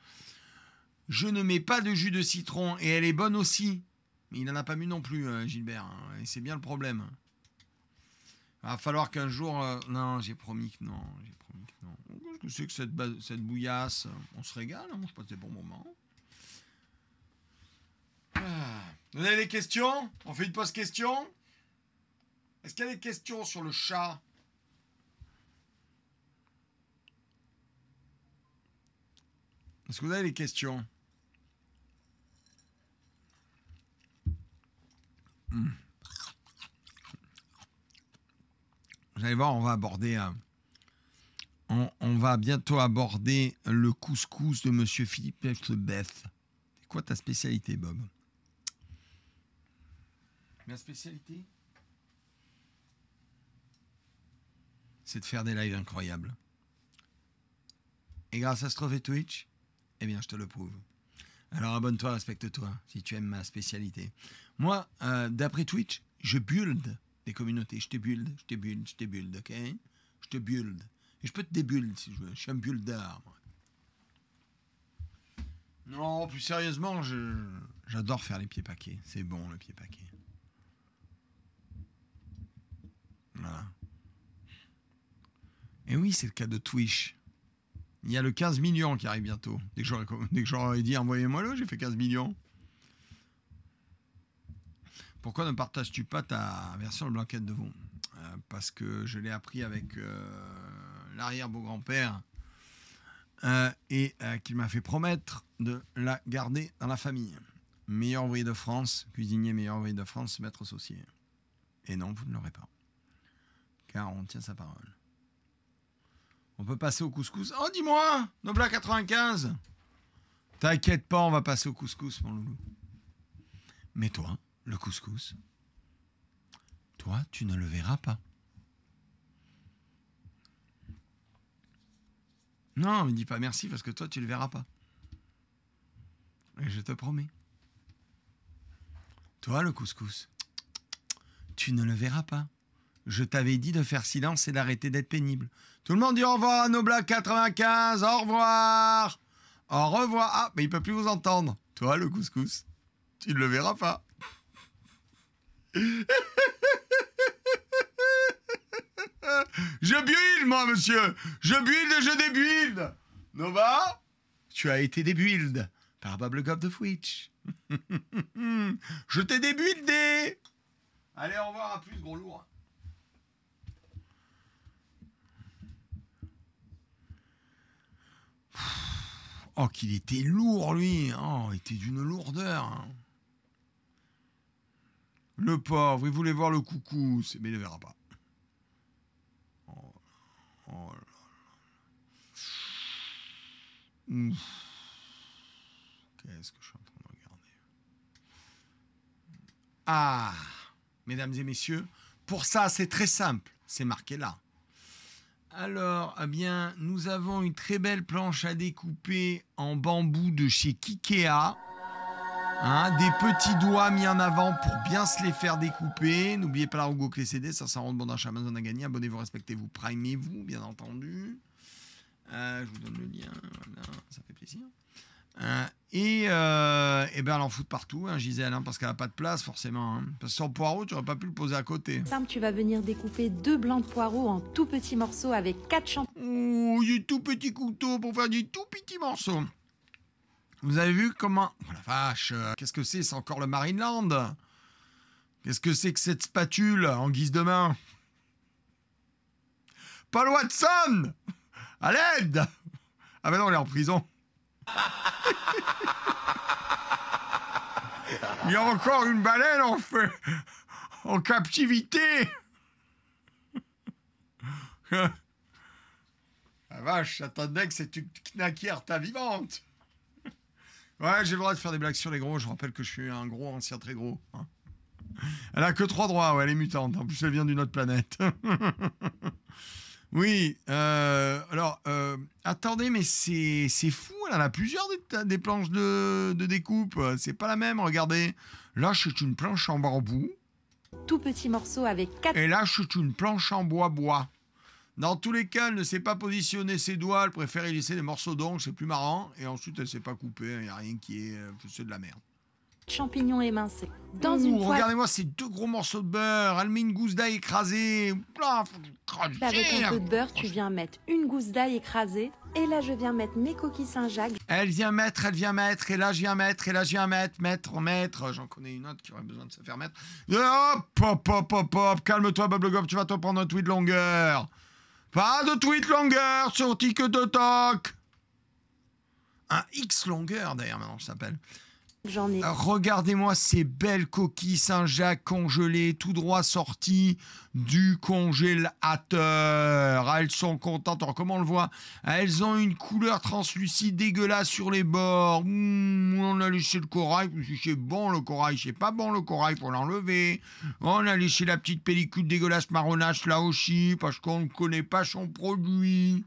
Je ne mets pas de jus de citron et elle est bonne aussi. Mais il n'en a pas mis non plus, Gilbert. Hein, et c'est bien le problème. Il va falloir qu'un jour... non, j'ai promis que non. Qu'est-ce que c'est que cette bouillasse? On se régale, hein, je passe des bons moments. Vous avez des questions? On fait une pause question? Est-ce qu'il y a des questions sur le chat? Est-ce que vous avez des questions? Vous allez voir, on va aborder On va bientôt aborder le couscous de Monsieur Philippe Beth. C'est quoi ta spécialité, Bob? Ma spécialité, c'est de faire des lives incroyables. Et grâce à Strofe et Twitch, eh bien, je te le prouve. Alors abonne-toi, respecte-toi, si tu aimes ma spécialité. Moi, d'après Twitch, je build des communautés. Je te build, ok? Je te build. Et je peux te débuild si je veux. Je suis un builder, moi. Non, plus sérieusement, j'adore faire les pieds paquets. C'est bon, le pied paquet. Voilà. Et oui, c'est le cas de Twitch. Il y a le 15 millions qui arrive bientôt. Dès que j'aurais dit envoyez-moi-le, j'ai fait 15 millions. Pourquoi ne partages-tu pas ta version de blanquette de veau? Parce que je l'ai appris avec l'arrière-beau-grand-père et qu'il m'a fait promettre de la garder dans la famille. Meilleur ouvrier de France, cuisinier meilleur ouvrier de France, maître saucier. Et non, vous ne l'aurez pas. Car on tient sa parole. On peut passer au couscous. Oh, dis-moi, Nobla 95. T'inquiète pas, on va passer au couscous, mon loulou. Mais toi, le couscous, toi, tu ne le verras pas. Non, mais dis pas merci parce que toi, tu le verras pas. Et je te promets. Toi, le couscous, tu ne le verras pas. Je t'avais dit de faire silence et d'arrêter d'être pénible. Tout le monde dit au revoir à Nobla 95. Au revoir. Au revoir. Ah, mais il peut plus vous entendre. Toi, le couscous, tu ne le verras pas. Je build, moi, monsieur. Je build et je débuild. Nova, tu as été débuild par Bubblegum de Twitch. Je t'ai débuildé. Allez, au revoir, à plus, gros lourd. Oh, qu'il était lourd, lui. Oh, il était d'une lourdeur. Le pauvre, il voulait voir le coucou, mais il ne le verra pas. Oh là là. Qu'est-ce que je suis en train de regarder? Ah, mesdames et messieurs, pour ça, c'est très simple. C'est marqué là. Alors, eh bien, nous avons une très belle planche à découper en bambou de chez Kikea. Hein, des petits doigts mis en avant pour bien se les faire découper. N'oubliez pas la roue Google CD, ça rentre bon dans chez Amazon à gagner. Abonnez-vous, respectez-vous, primez-vous, bien entendu. Je vous donne le lien, voilà, ça fait plaisir. Et ben elle en fout partout, hein, Gisèle, hein, parce qu'elle n'a pas de place forcément. Hein. Parce que sans poireau, tu n'aurais pas pu le poser à côté. Simple, tu vas venir découper 2 blancs de poireaux en tout petits morceaux avec 4 champignons. Oh, du tout petit couteau pour faire du tout petit morceau. Vous avez vu comment... Oh la vache, qu'est-ce que c'est? C'est encore le Marineland. Qu'est-ce que c'est que cette spatule en guise de main? Paul Watson! À l'aide! Ah ben non, elle est en prison. Il y a encore une baleine en captivité. La vache, j'attendais que c'est une knakière ta vivante. Ouais, j'ai le droit de faire des blagues sur les gros. Je rappelle que je suis un gros ancien très gros. Hein. Elle a que 3 droits, ouais, elle est mutante. En plus, elle vient d'une autre planète. Oui, alors, attendez, mais c'est fou, elle en a plusieurs des planches de découpe. C'est pas la même, regardez. Là, c'est une planche en bambou. Tout petit morceau avec 4... Et là, c'est une planche en bois. Dans tous les cas, elle ne sait pas positionner ses doigts, elle préfère y laisser des morceaux d'ongles, c'est plus marrant. Et ensuite, elle ne sait pas couper, il n'y a rien qui est... c'est de la merde. Champignons émincés. Dans une poêle. Regardez-moi ces 2 gros morceaux de beurre. Elle met une gousse d'ail écrasée. Avec un peu de beurre, tu viens mettre une gousse d'ail écrasée. Et là, je viens mettre mes coquilles Saint-Jacques. Elle vient mettre. Et là, je viens mettre. Mettre. J'en connais une autre qui aurait besoin de se faire mettre. Hop. Calme-toi, Bubblegum. Tu vas te prendre un tweet longueur. Pas de tweet longueur sur Tic de Toc. Un X longueur, d'ailleurs, maintenant, ça s'appelle. J'en ai. Regardez-moi ces belles coquilles Saint-Jacques congelées, tout droit sorties du congélateur. Elles sont contentes. Alors, comment on le voit? Elles ont une couleur translucide dégueulasse sur les bords. On a léché le corail. C'est bon le corail. C'est pas bon le corail. Faut l'enlever. On a léché la petite pellicule dégueulasse marronache là aussi parce qu'on ne connaît pas son produit.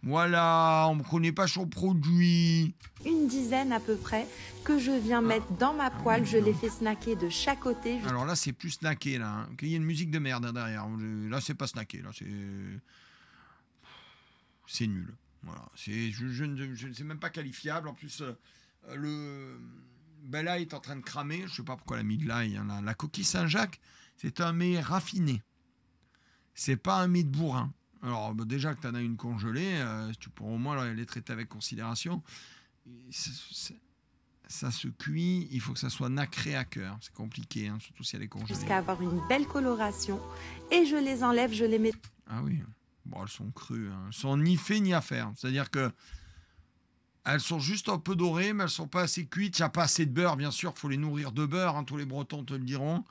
Voilà, on ne connaît pas son produit. Une dizaine à peu près que je viens mettre dans ma poêle. Je les fais snacker de chaque côté. Alors là, c'est plus snacké, là. Hein. Il y a une musique de merde hein, derrière. Là, c'est pas snacké. Là, c'est nul. Voilà. Je ne sais même pas qualifiable. En plus, l'ail est en train de cramer. Je ne sais pas pourquoi elle a mis de l'ail. Hein. La coquille Saint-Jacques, c'est un mets raffiné. C'est pas un mets de bourrin. Alors, déjà que tu en as une congelée, tu pourras au moins les traiter avec considération. Ça se cuit, il faut que ça soit nacré à cœur. C'est compliqué, hein, surtout si elle est congelée. Jusqu'à avoir une belle coloration. Et je les enlève, je les mets... Ah oui, bon, elles sont crues. Hein. Elles sont ni fait ni à faire. C'est-à-dire que elles sont juste un peu dorées, mais elles ne sont pas assez cuites. Il n'y a pas assez de beurre, bien sûr. Il faut les nourrir de beurre. Hein, tous les Bretons te le diront.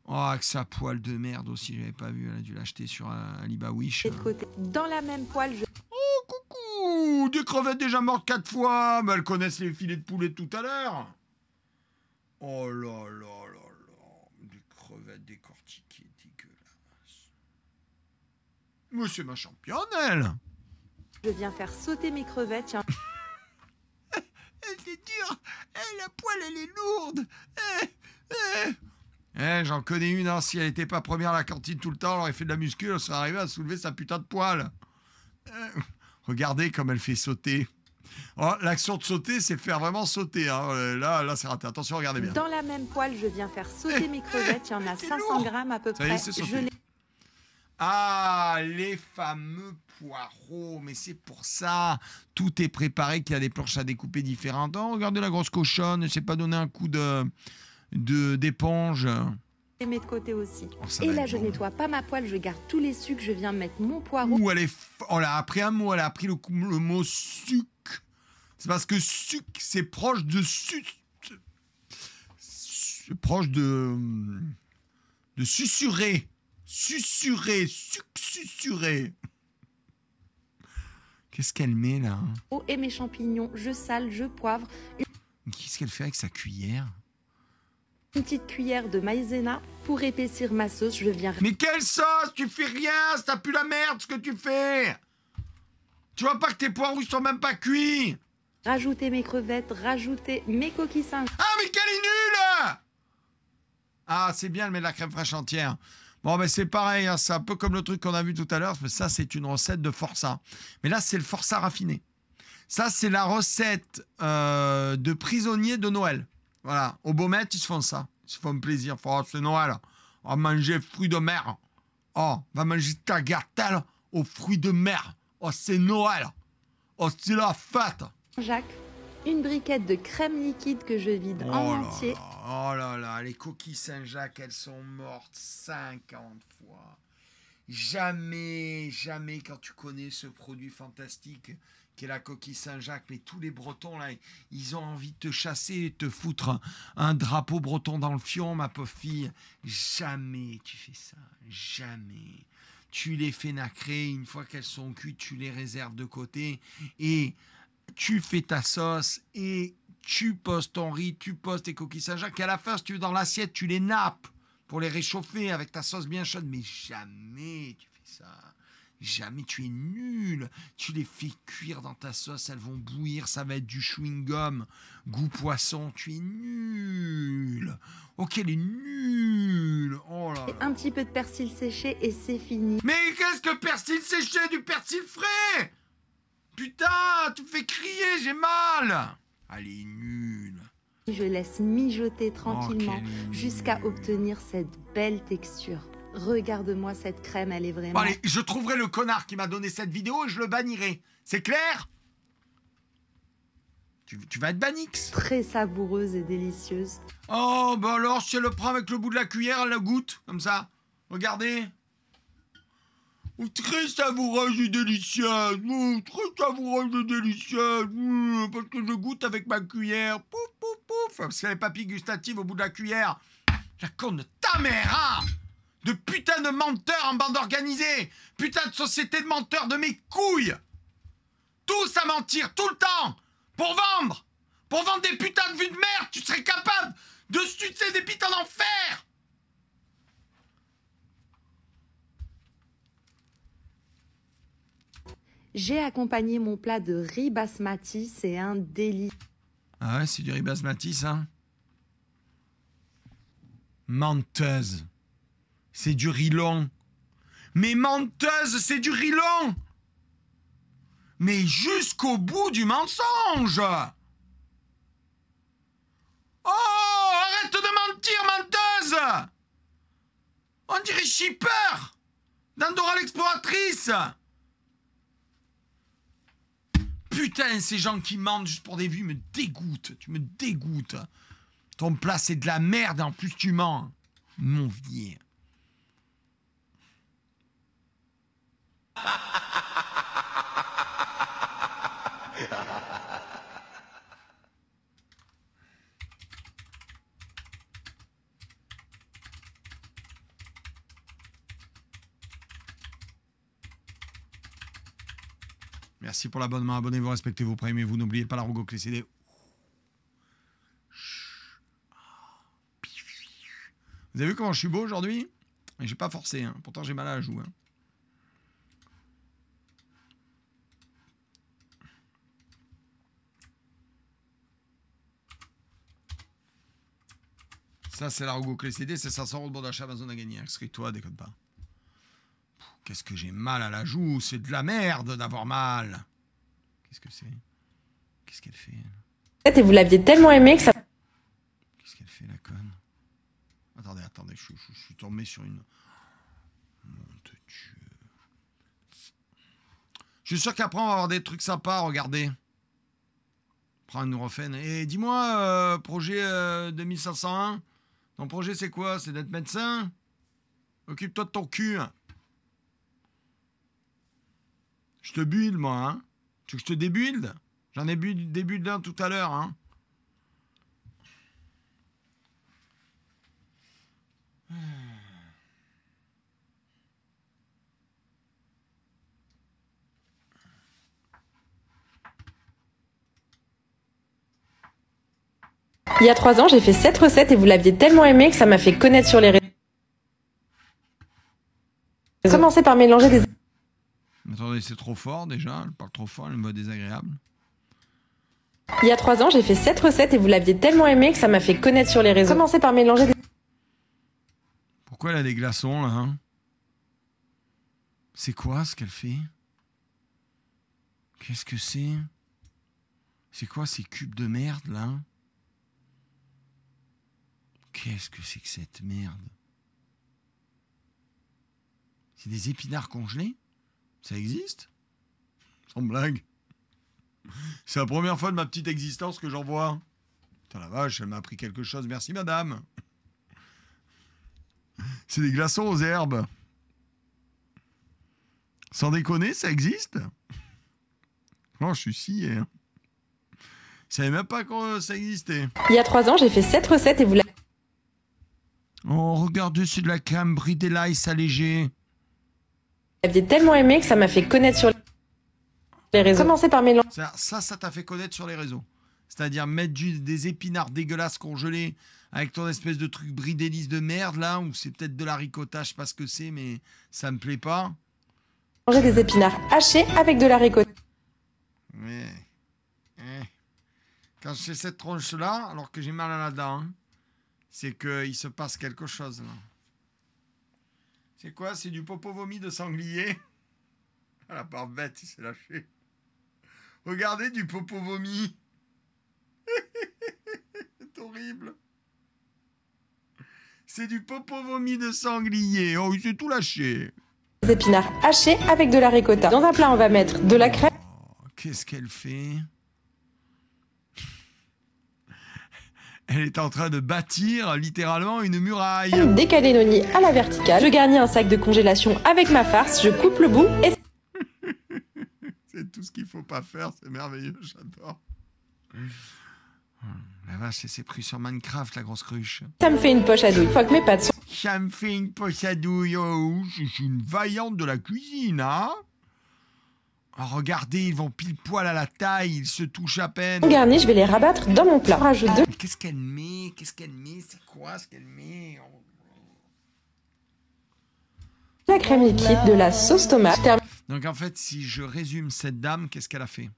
Oh, que sa poêle de merde aussi, j'avais pas vu, elle a dû l'acheter sur Alibawish. Dans la même poêle, Oh, coucou! Des crevettes déjà mortes 4 fois! Mais elles connaissent les filets de poulet de tout à l'heure! Oh là là là là! Des crevettes décortiquées, dégueulasses. Mais c'est ma championne, elle! Je viens faire sauter mes crevettes. Elle est dure! La poêle, elle est lourde! J'en connais une, hein, si elle n'était pas première à la cantine tout le temps, elle aurait fait de la muscu, elle serait arrivée à soulever sa putain de poêle. Regardez comme elle fait sauter. Oh, l'action de sauter, c'est faire vraiment sauter. Hein. Là, c'est raté. Attention, regardez bien. Dans la même poêle, je viens faire sauter mes crevettes. Il y en a 500 grammes à peu près. Ah, les fameux poireaux. Mais c'est pour ça. Tout est préparé, qu'il y a des planches à découper différentes. Oh, regardez la grosse cochonne. Je sais pas donner un coup d'éponge. Et mets de côté aussi. Oh, et là, je nettoie pas ma poêle, je garde tous les sucres, je viens mettre mon poireau. Elle a appris un mot, elle a appris le mot suc. C'est parce que suc, c'est proche de suc. C'est proche de susurrer. Susurrer, susurrer. Qu'est-ce qu'elle met là? Oh, et mes champignons, je sale, je poivre. Qu'est-ce qu'elle fait avec sa cuillère? Une petite cuillère de maïzena pour épaissir ma sauce, je viens... Mais quelle sauce? Tu fais rien, ça pue la merde ce que tu fais. Tu vois pas que tes poireaux ils sont même pas cuits? Rajouter mes crevettes, rajouter mes coquilles Saint-Jacques. Ah mais quelle est nulle! Ah c'est bien, elle met de la crème fraîche entière. Bon mais c'est pareil, hein, c'est un peu comme le truc qu'on a vu tout à l'heure, ça c'est une recette de forçat. Mais là c'est le forçat raffiné. Ça c'est la recette de prisonnier de Noël. Voilà, au Beaumet, ils se font ça. Ils se font plaisir. Oh, c'est Noël. On va manger fruits de mer. Oh, on va manger ta gâtelle aux fruits de mer. Oh, c'est Noël. Oh, c'est la fête. Jacques, une briquette de crème liquide que je vide en entier. Oh là là, les coquilles Saint-Jacques, elles sont mortes 50 fois. Jamais, jamais, quand tu connais ce produit fantastique qui est la coquille Saint-Jacques, mais tous les Bretons, là, ils ont envie de te chasser et de te foutre un drapeau breton dans le fion, ma pauvre fille. Jamais tu fais ça, jamais. Tu les fais nacrer, une fois qu'elles sont cuites, tu les réserves de côté et tu fais ta sauce et tu poses ton riz, tu poses tes coquilles Saint-Jacques et à la fin, si tu veux, dans l'assiette, tu les nappes pour les réchauffer avec ta sauce bien chaude, mais jamais tu fais ça. Jamais, tu es nul. Tu les fais cuire dans ta sauce, elles vont bouillir, ça va être du chewing-gum, goût poisson. Tu es nul. Ok, elle est nulle. Oh là là. Un petit peu de persil séché et c'est fini. Mais qu'est-ce que persil séché? Du persil frais? Putain, tu me fais crier, j'ai mal. Elle est nulle. Je laisse mijoter tranquillement jusqu'à obtenir cette belle texture. Regarde-moi cette crème, elle est vraiment... Bon, allez, je trouverai le connard qui m'a donné cette vidéo et je le bannirai. C'est clair? Tu vas être bannix. Très savoureuse et délicieuse. Oh, bah alors, si elle le prend avec le bout de la cuillère, elle la goûte, comme ça. Regardez. Oh, très savoureuse et délicieuse. Oh, très savoureuse et délicieuse. Parce que je goûte avec ma cuillère. Pouf, pouf, pouf. parce qu'il y a les papilles gustatives au bout de la cuillère. La con de ta mère, hein! De putain de menteurs en bande organisée! Putain de société de menteurs de mes couilles! Tous à mentir, tout le temps! Pour vendre! Pour vendre des putains de vues de merde! Tu serais capable de sucer des putains d'enfer! J'ai accompagné mon plat de riz basmati, c'est un délice. Ah ouais, c'est du riz basmati, ça? Menteuse. C'est du riz long. Mais menteuse, c'est du riz long. Mais jusqu'au bout du mensonge. Oh, arrête de mentir, menteuse. On dirait Shipper dans Dora l'exploratrice. Putain, ces gens qui mentent juste pour des vues me dégoûtent. Tu me dégoûtes. Ton plat, c'est de la merde et en plus tu mens. Mon vieux. Merci pour l'abonnement. Abonnez-vous, respectez vos prêts, mais vous n'oubliez pas la Rougo Clé CD. Vous avez vu comment je suis beau aujourd'hui? J'ai pas forcé, hein. Pourtant j'ai mal à la joue. Hein. Ça c'est la Rougo Clé CD, c'est 500 € de bon d'achat Amazon à gagner. Inscris-toi, déconne pas. Qu'est-ce que j'ai mal à la joue? C'est de la merde d'avoir mal. Qu'est-ce que c'est? Qu'est-ce qu'elle fait? Et vous l'aviez tellement aimé que ça... Qu'est-ce qu'elle fait, la conne? Attendez, je suis tombé sur une... Mon Dieu. Je suis sûr qu'après on va avoir des trucs sympas, regardez. Prends une refait. Et dis-moi, projet 2501, ton projet c'est quoi? C'est d'être médecin? Occupe-toi de ton cul. Je te build, moi, hein. Tu veux que je te débuild? J'en ai bu début d'un tout à l'heure, hein. Il y a 3 ans, j'ai fait 7 recettes et vous l'aviez tellement aimé que ça m'a fait connaître sur les réseaux. Commencez par mélanger des... Attendez, c'est trop fort déjà. Elle parle trop fort, elle me voit désagréable. Il y a 3 ans, j'ai fait 7 recettes et vous l'aviez tellement aimé que ça m'a fait connaître sur les réseaux. Commencez par mélanger des... Pourquoi elle a des glaçons là, hein? C'est quoi ce qu'elle fait? Qu'est-ce que c'est? C'est quoi ces cubes de merde là? Qu'est-ce que c'est que cette merde? C'est des épinards congelés? Ça existe? Sans blague. C'est la première fois de ma petite existence que j'en vois. Putain la vache, elle m'a appris quelque chose. Merci madame. C'est des glaçons aux herbes. Sans déconner, ça existe? Non, je suis scié. Hein. Je savais même pas quand ça existait. Il y a 3 ans, j'ai fait 7 recettes et vous l'avez... Oh, regardez, c'est de la crème brie d'ice allégée. Vous l'aviez tellement aimé que ça m'a fait connaître sur les réseaux. Commencez par mélanger. Ça t'a fait connaître sur les réseaux. C'est-à-dire mettre des épinards dégueulasses congelés avec ton espèce de truc brie d'hélice de merde là, ou c'est peut-être de la ricotta, je sais pas ce que c'est, mais ça me plaît pas. Manger des épinards hachés avec de la ricotta. Mais quand je fais cette tronche là, alors que j'ai mal à la dent, hein, c'est qu'il se passe quelque chose là. C'est quoi? C'est du popo vomi de sanglier. Ah, la part bête, il s'est lâché. Regardez, du popo vomi. C'est horrible. C'est du popo vomi de sanglier. Oh, il s'est tout lâché. Des épinards hachés avec de la ricotta. Dans un plat, on va mettre de la crème. Oh, qu'est-ce qu'elle fait? Elle est en train de bâtir littéralement une muraille. Des cannelloni à la verticale. Je garnis un sac de congélation avec ma farce. Je coupe le bout et... C'est tout ce qu'il faut pas faire. C'est merveilleux, j'adore. La vache, elle s'est pris sur Minecraft, la grosse cruche. Ça me fait une poche à douille. Faut que mes pattes sont... Ça me fait une poche à douille. Oh, je suis une vaillante de la cuisine, hein? Oh, regardez, ils vont pile poil à la taille, ils se touchent à peine. garnies, je vais les rabattre dans mon plat. Rajoute 2. Qu'est-ce qu'elle met? Qu'est-ce qu'elle met? C'est quoi ce qu'elle met? La crème liquide, de la sauce tomate. Donc en fait, si je résume cette dame, qu'est-ce qu'elle a fait?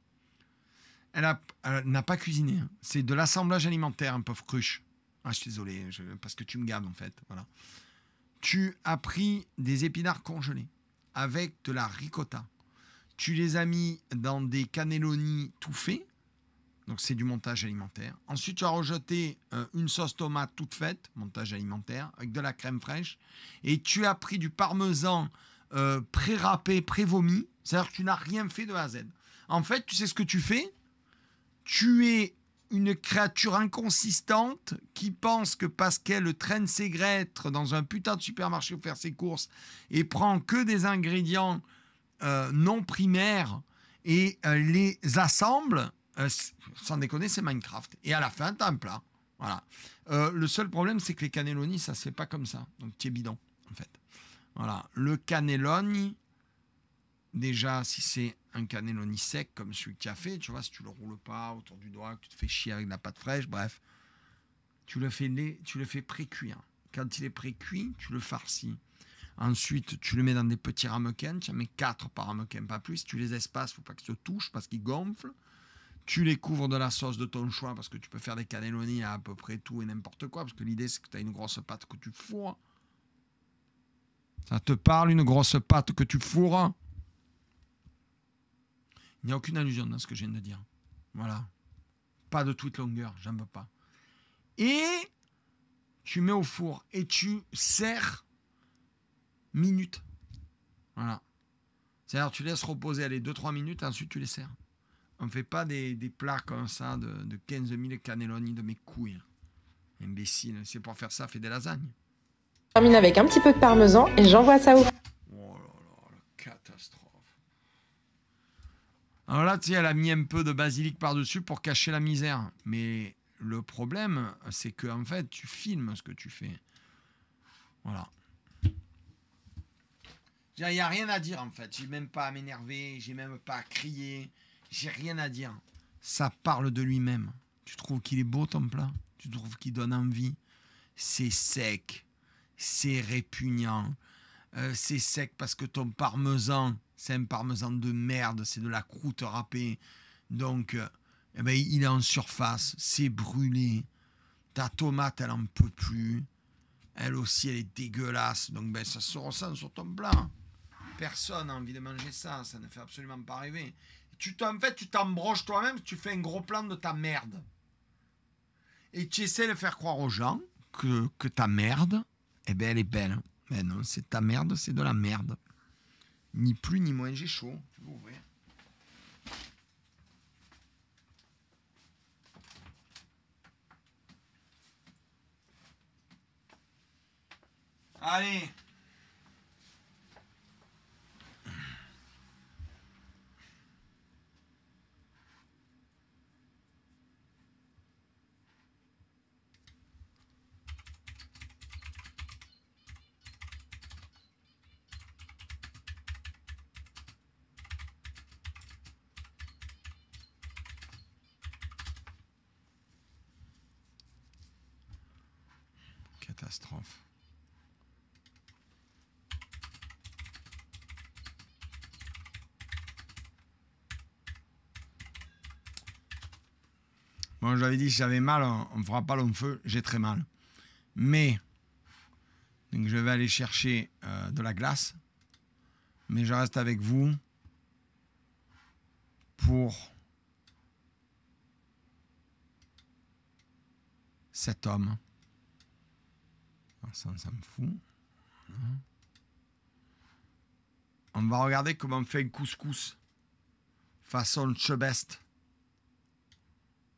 Elle n'a pas cuisiné. Hein. C'est de l'assemblage alimentaire, un pauvre cruche. Ah, je suis désolé, parce que tu me gaves en fait. Voilà. Tu as pris des épinards congelés avec de la ricotta. Tu les as mis dans des cannelloni tout faits. Donc c'est du montage alimentaire. Ensuite, tu as rejeté une sauce tomate toute faite, montage alimentaire, avec de la crème fraîche. Et tu as pris du parmesan pré-râpé, pré-vomi. C'est-à-dire que tu n'as rien fait de A à Z. En fait, tu sais ce que tu fais? Tu es une créature inconsistante qui pense que parce qu'elle traîne ses grêtres dans un putain de supermarché pour faire ses courses et prend que des ingrédients non primaires et les assemble, sans déconner, c'est Minecraft. Et à la fin, tu as un plat. Voilà. Le seul problème, c'est que les cannelloni, ça se fait pas comme ça. Donc, tu es bidon, en fait. Voilà. Le cannelloni, déjà, si c'est un cannelloni sec comme celui que tu as fait, tu vois, si tu le roules pas autour du doigt, que tu te fais chier avec de la pâte fraîche, bref, tu le fais pré-cuire. Quand il est pré-cuit, tu le farcis. Ensuite, tu le mets dans des petits ramequins, tu en mets 4 par ramequin, pas plus. Tu les espaces, il ne faut pas qu'ils se touchent parce qu'ils gonflent. Tu les couvres de la sauce de ton choix parce que tu peux faire des cannelloni à peu près tout et n'importe quoi, parce que l'idée, c'est que tu as une grosse pâte que tu fourres. Ça te parle, une grosse pâte que tu fourres? Il n'y a aucune allusion dans ce que je viens de dire. Voilà. Pas de toute longueur, j'en veux pas. Et tu mets au four et tu serres minutes. Voilà. C'est-à-dire tu laisses reposer les 2-3 minutes et ensuite tu les serres. On ne fait pas des plats comme ça de 15 000 cannelloni de mes couilles. Imbécile. C'est pour faire ça, fais des lasagnes. Je termine avec un petit peu de parmesan et j'envoie ça au... Oh là là, la catastrophe. Alors là, tu sais, elle a mis un peu de basilic par-dessus pour cacher la misère. Mais le problème, c'est que en fait, tu filmes ce que tu fais. Voilà. Il n'y a rien à dire, en fait. J'ai même pas à m'énerver, j'ai même pas à crier. J'ai rien à dire. Ça parle de lui-même. Tu trouves qu'il est beau, ton plat? Tu trouves qu'il donne envie? C'est sec. C'est répugnant. C'est sec parce que ton parmesan, c'est un parmesan de merde. C'est de la croûte râpée. Donc, eh ben, il est en surface. C'est brûlé. Ta tomate, elle en peut plus. Elle aussi, elle est dégueulasse. Donc, ben, ça se ressent sur ton plat. Personne n'a envie de manger ça. Ça ne fait absolument pas rêver. En fait, tu t'embroches toi-même. Tu fais un gros plan de ta merde. Et tu essaies de faire croire aux gens que ta merde, eh ben, elle est belle. Mais non, c'est ta merde, c'est de la merde. Ni plus ni moins, j'ai chaud. Tu peux ouvrir. Allez. Catastrophe. Bon, j'avais dit si j'avais mal, on ne fera pas long feu, j'ai très mal. Mais, donc je vais aller chercher de la glace. Mais je reste avec vous pour cet homme. Ça me fout. On va regarder comment on fait un couscous façon chebest.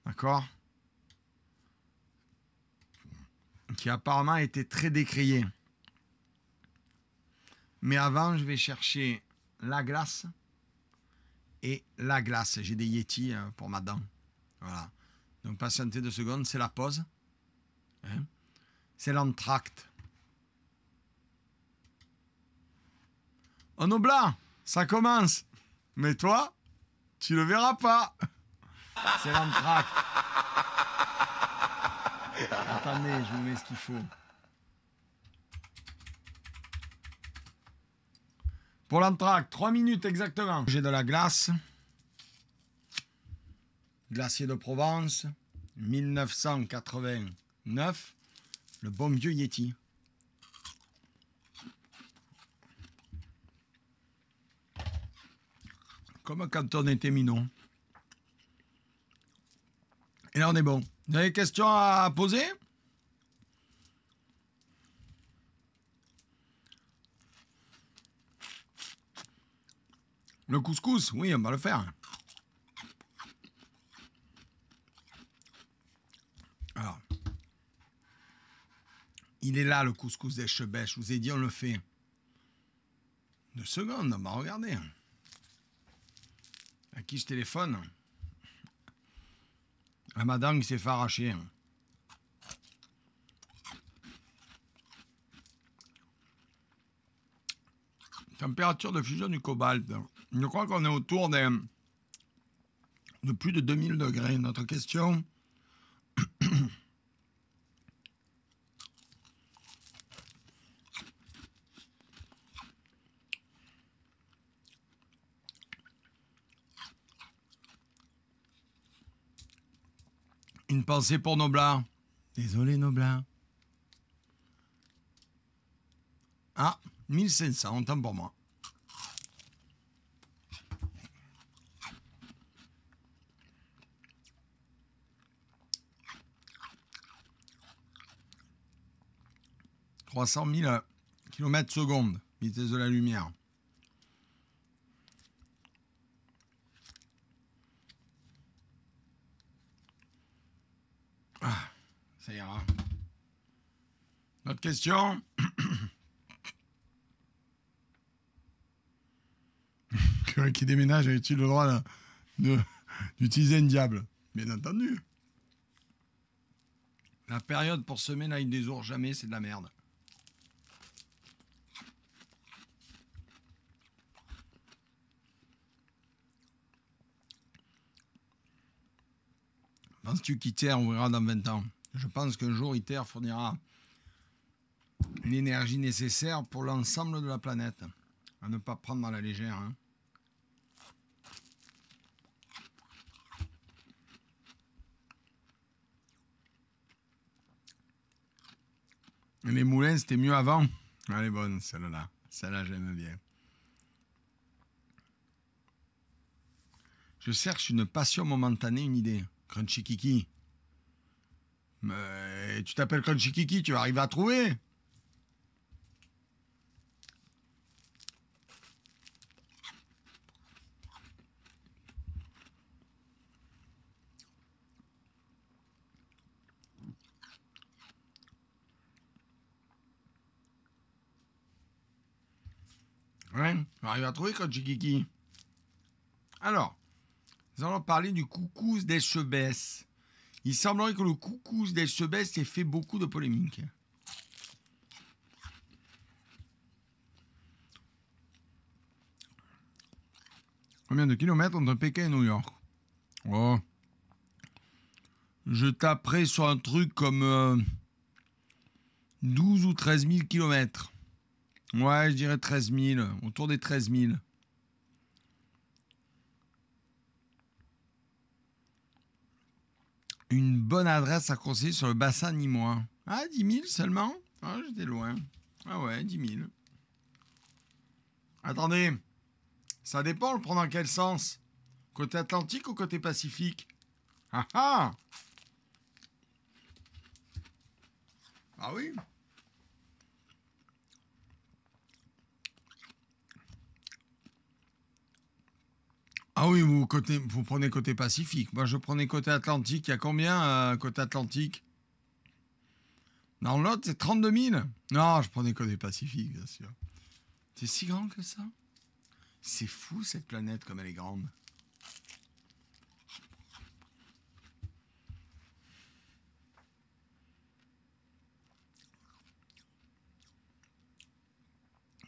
D'accord? Qui apparemment a été très décrié. Mais avant, je vais chercher la glace et la glace. J'ai des Yeti pour ma dent. Voilà. Donc, patientez 2 secondes, c'est la pause. Hein? C'est l'entracte. Oh Noblat, ça commence. Mais toi, tu le verras pas. C'est l'entracte. Attendez, je vous mets ce qu'il faut. Pour l'entracte, 3 minutes exactement. J'ai de la glace. Glacier de Provence, 1989. Le bon vieux Yeti. Comme quand on était minot. Et là, on est bon. Vous avez des questions à poser? Le couscous, oui, on va le faire. Alors, il est là, le couscous d'Eschebèche. Je vous ai dit, on le fait. 2 secondes, on va regarder. À qui je téléphone? À madame qui s'est fait arracher. Température de fusion du cobalt. Je crois qu'on est autour de plus de 2000 degrés. Notre question. Une pensée pour Noblat. Désolé, Noblat. Ah, 1500, autant pour moi. « 300 000 km/s, vitesse de la lumière. Ah, ça ira. Notre question. Quelqu'un qui déménage a-t-il le droit d'utiliser une diable? Bien entendu. La période pour semer l'ail des ours, jamais, c'est de la merde. Penses-tu qu'ITER ouvrira dans 20 ans? Je pense qu'un jour, ITER fournira l'énergie nécessaire pour l'ensemble de la planète. À ne pas prendre à la légère. Hein. Les moulins, c'était mieux avant. Elle est bonne, celle-là. Celle-là, j'aime bien. Je cherche une passion momentanée, une idée. Crunchy Kiki. Mais tu t'appelles Crunchy Kiki, tu vas arriver à trouver. Ouais, on arrive à trouver Crunchy Kiki. Alors, nous allons parler du couscous d'Eschebèche. Il semblerait que le couscous d'Eschebèche ait fait beaucoup de polémiques. Combien de kilomètres entre Pékin et New York? Oh. Je taperai sur un truc comme 12 ou 13 000 kilomètres. Ouais, je dirais 13 000, autour des 13 000. Une bonne adresse à conseiller sur le bassin nîmois. Ah, 10 000 seulement? Ah, j'étais loin. Ah ouais, 10 000. Attendez, ça dépend, le prend dans quel sens? Côté Atlantique ou côté Pacifique? Ah ah! Ah oui? Ah oui, vous prenez côté Pacifique. Moi, je prenais côté Atlantique. Il y a combien côté Atlantique? Dans l'autre, c'est 32 000. Non, je prenais côté Pacifique, bien sûr. C'est si grand que ça? C'est fou, cette planète, comme elle est grande.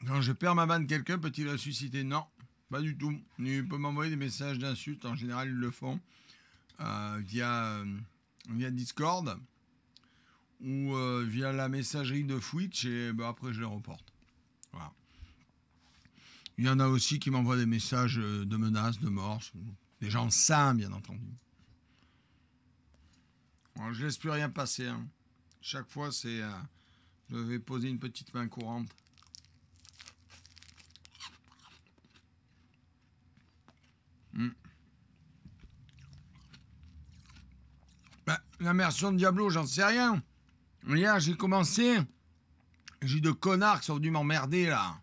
Quand je perds ma vanne, quelqu'un peut-il ressusciter? Non, pas du tout. Il peut m'envoyer des messages d'insultes. En général, ils le font via Discord ou via la messagerie de Twitch et après, je les reporte. Voilà. Il y en a aussi qui m'envoient des messages de menaces, de mort. Des gens sains, bien entendu. Alors, je laisse plus rien passer. Hein. Chaque fois, c'est... je vais poser une petite main courante. L'immersion de Diablo, j'en sais rien. Hier, j'ai commencé. J'ai de connards qui sont venus m'emmerder, là.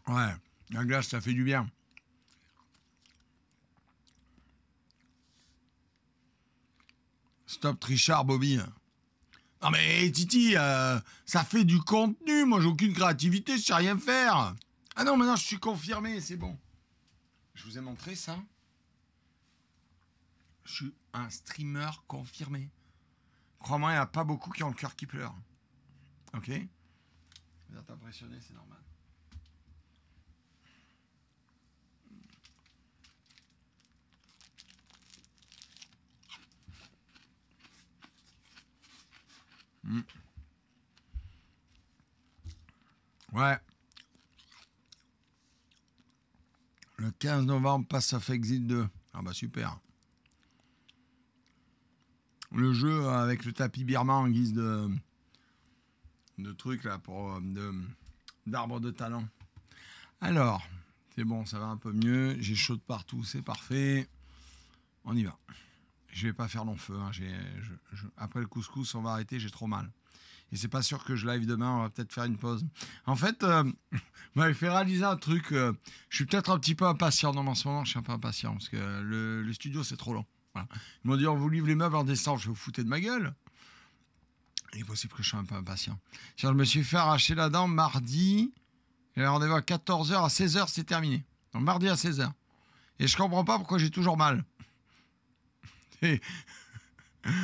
Ouais, la glace, ça fait du bien. Stop Trichard, Bobby. Non mais Titi, ça fait du contenu. Moi, j'ai aucune créativité, je sais rien faire. Ah non, maintenant, je suis confirmé, c'est bon. Je vous ai montré ça. Je suis un streamer confirmé. Crois-moi, il n'y en a pas beaucoup qui ont le cœur qui pleure. Ok? Vous êtes impressionné, c'est normal. Ouais. Le 15 novembre, Pass of Exit 2. Ah bah super. Le jeu avec le tapis birman en guise de truc là pour d'arbre de talent. Alors, c'est bon, ça va un peu mieux. J'ai chaud de partout, c'est parfait. On y va. Je vais pas faire long feu. Hein. Après le couscous, on va arrêter. J'ai trop mal. Et c'est pas sûr que je live demain. On va peut-être faire une pause. En fait, vous m'avez fait réaliser un truc. Je suis peut-être un petit peu impatient. Non, mais en ce moment, je suis un peu impatient parce que le studio, c'est trop long. Voilà. Ils m'ont dit, on vous livre les meubles en décembre. Je vais vous foutre de ma gueule. Il est possible que je sois un peu impatient. Je me suis fait arracher la dent mardi. Il y a rendez-vous à 14h. À 16h, c'est terminé. Donc mardi à 16h. Et je comprends pas pourquoi j'ai toujours mal. Et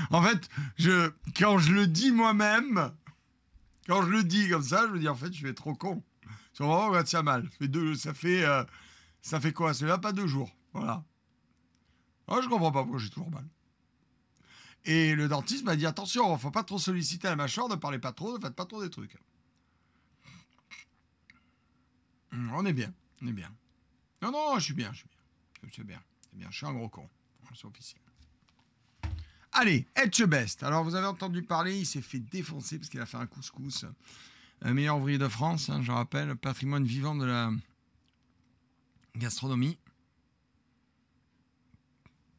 en fait, quand je le dis moi-même, quand je le dis comme ça, je me dis en fait, je vais être trop con. C'est vraiment quand ça mal. Ça fait quoi? C'est là pas 2 jours. Voilà. Alors, je comprends pas pourquoi j'ai toujours mal. Et le dentiste m'a dit attention, faut pas trop solliciter la mâchoire, ne parlez pas trop, ne faites pas trop des trucs. On est bien, on est bien. Non, je suis bien. C'est bien. Je suis un gros con. C'est officiel. Allez, Etchebest. Alors, vous avez entendu parler, il s'est fait défoncer parce qu'il a fait un couscous. Meilleur ouvrier de France, hein, je rappelle, patrimoine vivant de la gastronomie.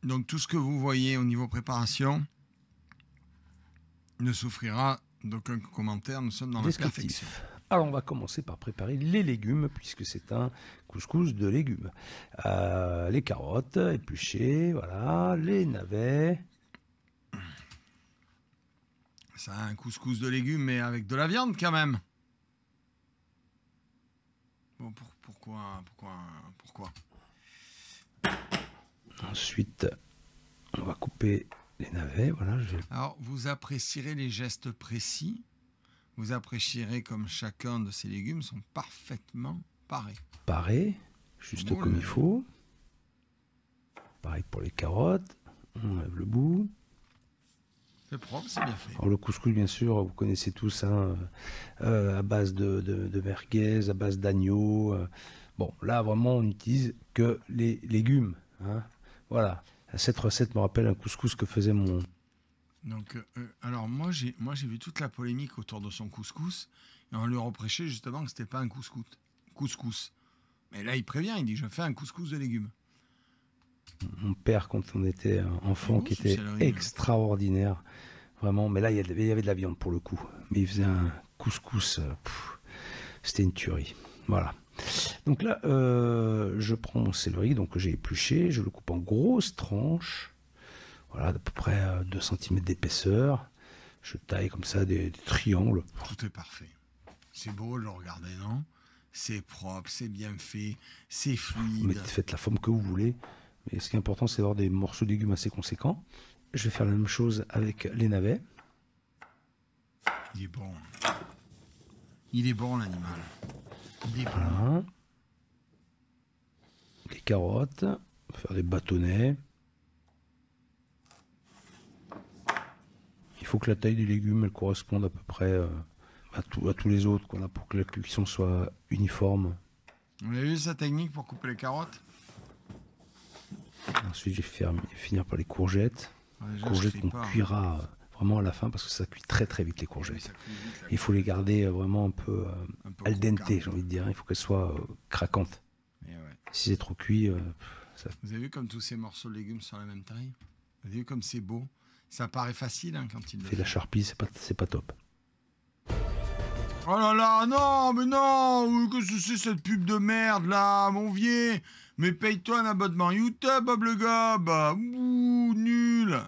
Donc, tout ce que vous voyez au niveau préparation ne souffrira d'aucun commentaire. Nous sommes dans la perfection. Alors, on va commencer par préparer les légumes, puisque c'est un couscous de légumes. Les carottes épluchées, voilà, les navets. C'est un couscous de légumes, mais avec de la viande quand même. Bon, pourquoi Ensuite, on va couper les navets. Voilà. Alors, vous apprécierez les gestes précis. Vous apprécierez comme chacun de ces légumes sont parfaitement parés. Parés, juste comme il faut. Pareil pour les carottes. On enlève le bout. C'est propre, c'est bien fait. Alors, le couscous, bien sûr, vous connaissez tous, hein, à base de merguez, à base d'agneau. Bon, là, vraiment, on n'utilise que les légumes. Hein. Voilà. Cette recette me rappelle un couscous que faisait mon... Donc, alors, moi, j'ai vu toute la polémique autour de son couscous. Et on lui reprochait justement que c'était pas un couscous. Mais là, il prévient, il dit, je fais un couscous de légumes. Mon père, quand on était enfant, qui était extraordinaire, vraiment. Mais là, il y avait de la viande pour le coup. Mais il faisait un couscous, c'était une tuerie. Voilà. Donc là, je prends mon céleri, donc que j'ai épluché, je le coupe en grosses tranches, voilà, d'à peu près 2 cm d'épaisseur. Je taille comme ça des triangles. Tout est parfait. C'est beau de le regarder, non? C'est propre, c'est bien fait, c'est fluide. Mais faites la forme que vous voulez. Mais ce qui est important, c'est d'avoir des morceaux de légumes assez conséquents. Je vais faire la même chose avec les navets. Il est bon. Il est bon, l'animal. Il est bon. Voilà. Les carottes. On va faire des bâtonnets. Il faut que la taille des légumes elle corresponde à peu près à tous les autres, quoi, pour que la cuisson soit uniforme. Vous avez vu sa technique pour couper les carottes? Ensuite, je vais finir par les courgettes. Les courgettes qu'on cuira vraiment à la fin parce que ça cuit très très vite les courgettes. Oui, il faut les garder vraiment un peu al dente, j'ai envie de dire. Il faut qu'elles soient craquantes. Ouais. Si c'est trop cuit... ça... Vous avez vu comme tous ces morceaux de légumes sont la même taille? Vous avez vu comme c'est beau? Ça paraît facile hein, quand il le fait. La charpie, c'est pas top. Oh là là, non, mais non! Qu'est-ce que c'est cette pub de merde là, mon vieux? Mais paye-toi un abonnement YouTube, Bob le Gob! Ouh, nul!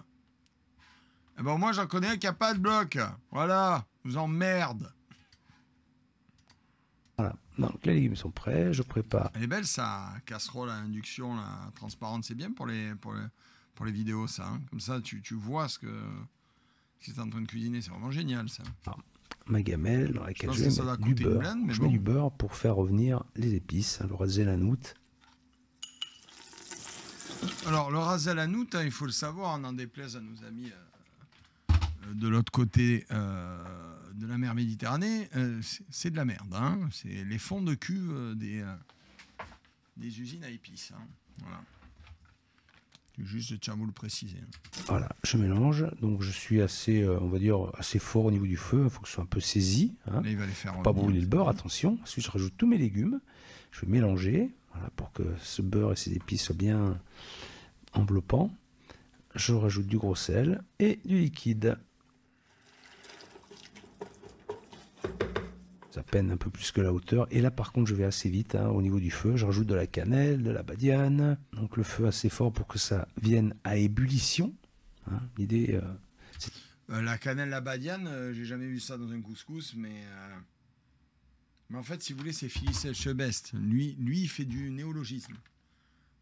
Eh ben moi j'en connais un qui a pas de bloc. Voilà, vous emmerde. Voilà, donc les légumes sont prêts, je prépare. Elle est belle sa casserole à induction là, transparente, c'est bien pour les vidéos ça. Hein. Comme ça tu vois ce que tu es en train de cuisiner, c'est vraiment génial ça. Alors, ma gamelle dans laquelle je vais mettre du beurre. Je mets du beurre pour faire revenir les épices, le ras el hanout. Alors le ras el hanout, hein, il faut le savoir, n'en déplaise à nos amis de l'autre côté de la mer Méditerranée, c'est de la merde. Hein. C'est les fonds de cuve des usines à épices. Hein. Voilà. Juste, je tiens à vous le préciser. Voilà, je mélange. Donc, je suis assez, on va dire, assez fort au niveau du feu. Il faut que ce soit un peu saisi. Hein. Là, il va les faire pas brûler le beurre, attention. Ensuite, je rajoute tous mes légumes. Je vais mélanger, voilà, pour que ce beurre et ces épices soient bien enveloppants. Je rajoute du gros sel et du liquide. Ça peine un peu plus que la hauteur. Et là, par contre, je vais assez vite hein, au niveau du feu. Je rajoute de la cannelle, de la badiane. Donc, le feu assez fort pour que ça vienne à ébullition. Hein, l'idée, c'est... La cannelle, la badiane, j'ai jamais vu ça dans un couscous, mais en fait, si vous voulez, c'est Phyllis Chebest. Lui, il fait du néologisme.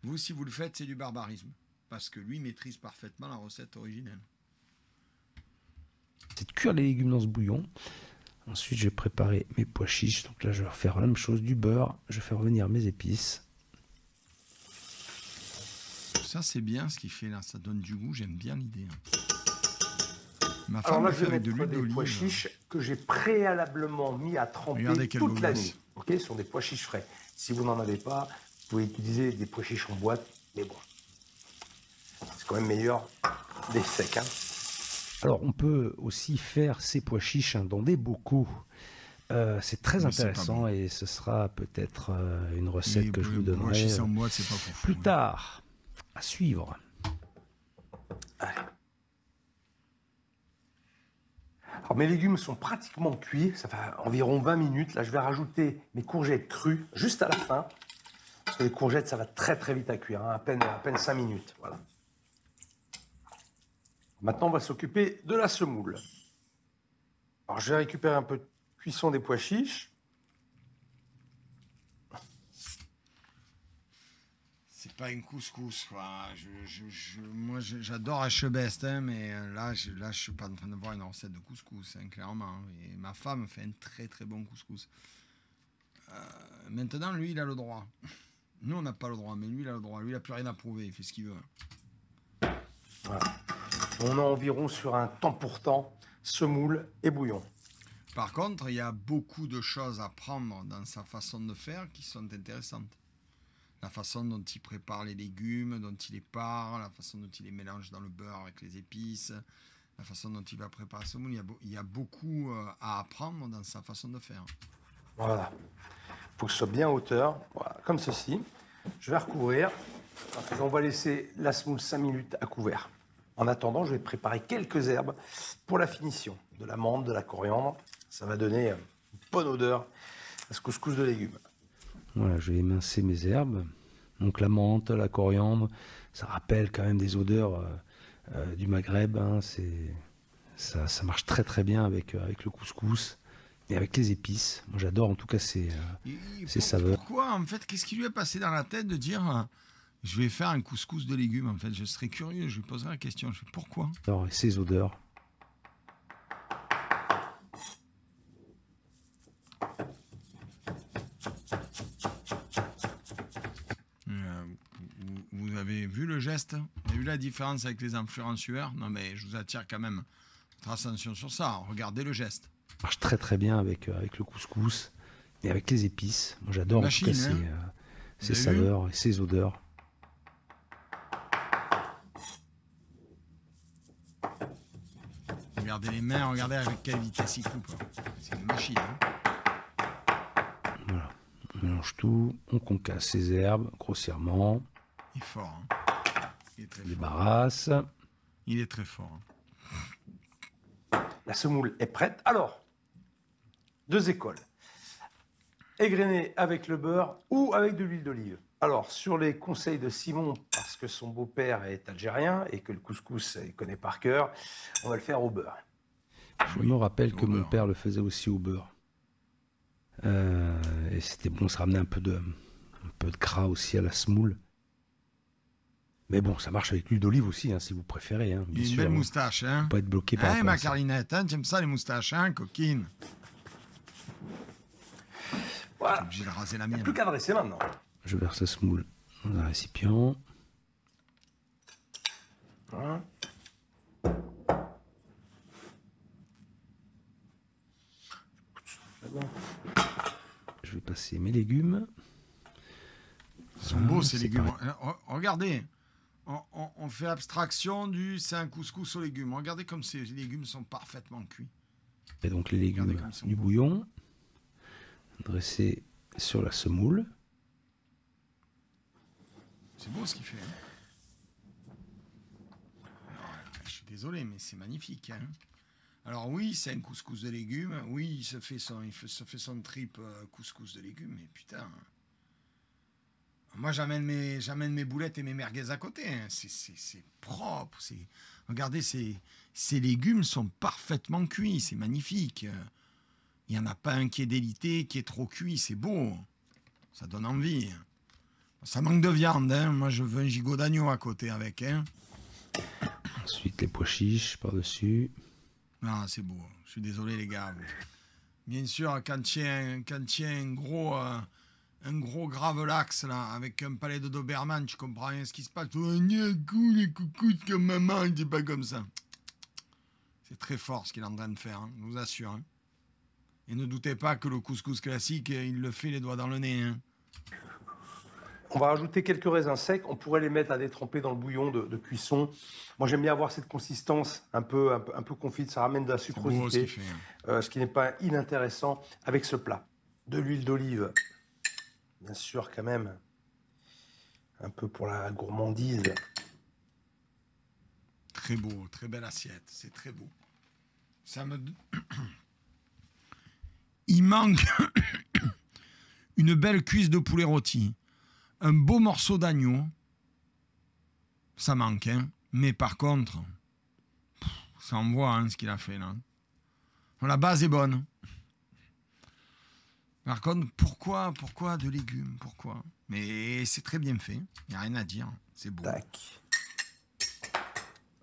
Vous, si vous le faites, c'est du barbarisme. Parce que lui maîtrise parfaitement la recette originelle. C'est de cuire les légumes dans ce bouillon. Ensuite, je vais préparer mes pois chiches. Donc là, je vais refaire la même chose, du beurre. Je fais revenir mes épices. Ça, c'est bien ce qu'il fait là. Ça donne du goût. J'aime bien l'idée. Ma femme là, je vais mettre des pois chiches que j'ai préalablement mis à tremper toute la nuit. Okay, ce sont des pois chiches frais. Si vous n'en avez pas, vous pouvez utiliser des pois chiches en boîte. Mais bon, c'est quand même meilleur des secs. Hein. Alors, on peut aussi faire ces pois chiches hein, dans des bocaux. C'est très intéressant et ce sera peut-être une recette que je vous donnerai plus tard. À suivre. Allez. Alors, mes légumes sont pratiquement cuits. Ça fait environ 20 minutes. Là, je vais rajouter mes courgettes crues juste à la fin. Parce que les courgettes, ça va très très vite à cuire. Hein, à peine 5 minutes. Voilà. Maintenant, on va s'occuper de la semoule. Alors, je vais récupérer un peu de cuisson des pois chiches. C'est pas une couscous, quoi. Moi, j'adore Chebest, hein, mais là, je suis pas en train de voir une recette de couscous, hein, clairement. Et ma femme fait un très très bon couscous. Maintenant, lui, il a le droit. Nous, on n'a pas le droit, mais lui, il a le droit. Lui, il n'a plus rien à prouver. Il fait ce qu'il veut. Voilà. On est environ sur un temps pour temps, semoule et bouillon. Par contre, il y a beaucoup de choses à prendre dans sa façon de faire qui sont intéressantes. La façon dont il prépare les légumes, dont il les pare, la façon dont il les mélange dans le beurre avec les épices, la façon dont il va préparer la semoule. Il y a beaucoup à apprendre dans sa façon de faire. Voilà. Il faut que ce soit bien à hauteur, voilà, comme ceci. Je vais recouvrir. On va laisser la semoule 5 minutes à couvert. En attendant, je vais préparer quelques herbes pour la finition. De la menthe, de la coriandre. Ça va donner une bonne odeur à ce couscous de légumes. Voilà, je vais émincer mes herbes. Donc la menthe, la coriandre, ça rappelle quand même des odeurs du Maghreb. Hein. Ça marche très très bien avec le couscous et avec les épices. Moi j'adore en tout cas ces saveurs. Pourquoi en fait, qu'est-ce qui lui est passé dans la tête de dire Je vais faire un couscous de légumes, en fait. Je serais curieux, je lui poserai la question. Je fais pourquoi? Alors, et ces odeurs. Vous avez vu le geste? Vous avez vu la différence avec les influenceurs? Non, mais je vous attire quand même votre attention sur ça. Regardez le geste. Ça marche très très bien avec le couscous et avec les épices. Moi, j'adore en tout cas ces saveurs et ces odeurs. Regardez les mains, regardez avec quelle vitesse il coupe. C'est une machine. Voilà. On mélange tout, on concasse ces herbes grossièrement. Il est fort. Il est très fort. Débarrasse. Il est très fort. La semoule est prête. Alors, 2 écoles. Égrener avec le beurre ou avec de l'huile d'olive. Alors, sur les conseils de Simon, parce que son beau-père est algérien et que le couscous, il connaît par cœur, on va le faire au beurre. Je me rappelle que mon père le faisait aussi au beurre. Et c'était bon, ça ramenait un peu de gras aussi à la semoule. Mais bon, ça marche avec l'huile d'olive aussi, hein, si vous préférez. Hein, une belle moustache, hein. Pas être bloqué par ma Carinette, hein, t'aimes ça les moustaches, hein, coquine. Voilà. Je suis obligé de raser la mienne. Plus qu'à dresser maintenant. Je verse la semoule dans un récipient. Voilà. Je vais passer mes légumes. Ils sont beaux ces légumes. Regardez, on fait abstraction du c'est un couscous aux légumes. Regardez comme ces légumes sont parfaitement cuits. Et donc les légumes du bouillon dressés sur la semoule. C'est beau ce qu'il fait. Hein. Alors, je suis désolé, mais c'est magnifique. Hein. Alors oui, c'est un couscous de légumes. Oui, il se fait son trip couscous de légumes. Mais putain, moi j'amène mes boulettes et mes merguez à côté. Hein. C'est propre. Regardez, ces légumes sont parfaitement cuits. C'est magnifique. Il n'y en a pas un qui est délité, qui est trop cuit. C'est beau. Ça donne envie. Ça manque de viande, hein. Moi je veux un gigot d'agneau à côté avec. Hein. Ensuite les pois chiches par-dessus. Ah, c'est beau. Je suis désolé les gars. Bien sûr, quand il y a un gros gravelax là, avec un palais de Doberman, tu comprends rien ce qui se passe. Les coucous comme maman, il dit pas comme ça. C'est très fort ce qu'il est en train de faire, hein, je vous assure. Hein. Et ne doutez pas que le couscous classique, il le fait les doigts dans le nez. Hein. On va rajouter quelques raisins secs. On pourrait les mettre à détremper dans le bouillon de cuisson. Moi, j'aime bien avoir cette consistance un peu confite. Ça ramène de la sucrosité, ce qui n'est pas inintéressant avec ce plat. De l'huile d'olive, bien sûr, quand même. Un peu pour la gourmandise. Très beau, très belle assiette. C'est très beau. Ça me... Il manque une belle cuisse de poulet rôti. Un beau morceau d'agneau, ça manque, hein. Mais par contre, ça envoie hein, ce qu'il a fait là. La base est bonne. Par contre, pourquoi de légumes? Pourquoi? Mais c'est très bien fait, il n'y a rien à dire, c'est beau. Tac.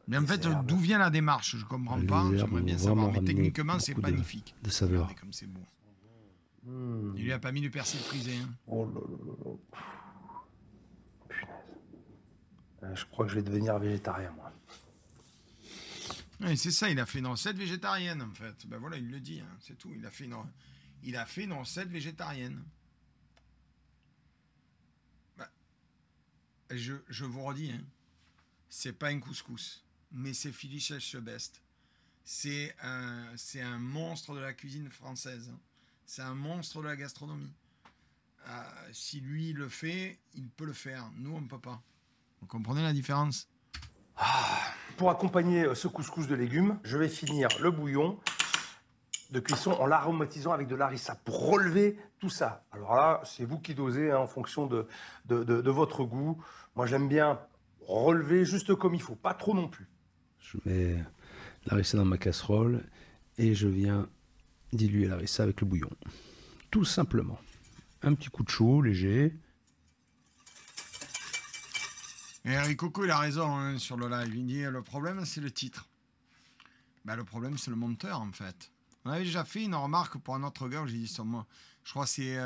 Mais en fait, d'où vient la démarche? Je ne comprends pas, j'aimerais bien savoir. Mais techniquement, c'est magnifique. De saveur. Regardez comme c'est beau. Il lui a pas mis du persil frisé. Hein. Oh là là là. Je crois que je vais devenir végétarien, moi. Oui, c'est ça, il a fait une recette végétarienne, en fait. Ben voilà, il le dit, hein, c'est tout. Il a fait une recette végétarienne. Ben, je vous redis, hein, c'est pas un couscous, mais c'est Philippe Etchebest. C'est un monstre de la cuisine française. Hein. C'est un monstre de la gastronomie. Si lui le fait, il peut le faire. Nous, on ne peut pas. Vous comprenez la différence? Pour accompagner ce couscous de légumes, je vais finir le bouillon de cuisson en l'aromatisant avec de l'harissa pour relever tout ça. Alors là, c'est vous qui dosez hein, en fonction de votre goût. Moi, j'aime bien relever juste comme il faut, pas trop non plus. Je mets l'harissa dans ma casserole et je viens diluer l'harissa avec le bouillon. Tout simplement. Un petit coup de chaud léger. Et Ricoco, il a raison hein, sur le live. Il dit le problème, c'est le titre. Ben, le problème, c'est le monteur, en fait. On avait déjà fait une remarque pour un autre gars où j'ai dit sur moi. Je crois que c'est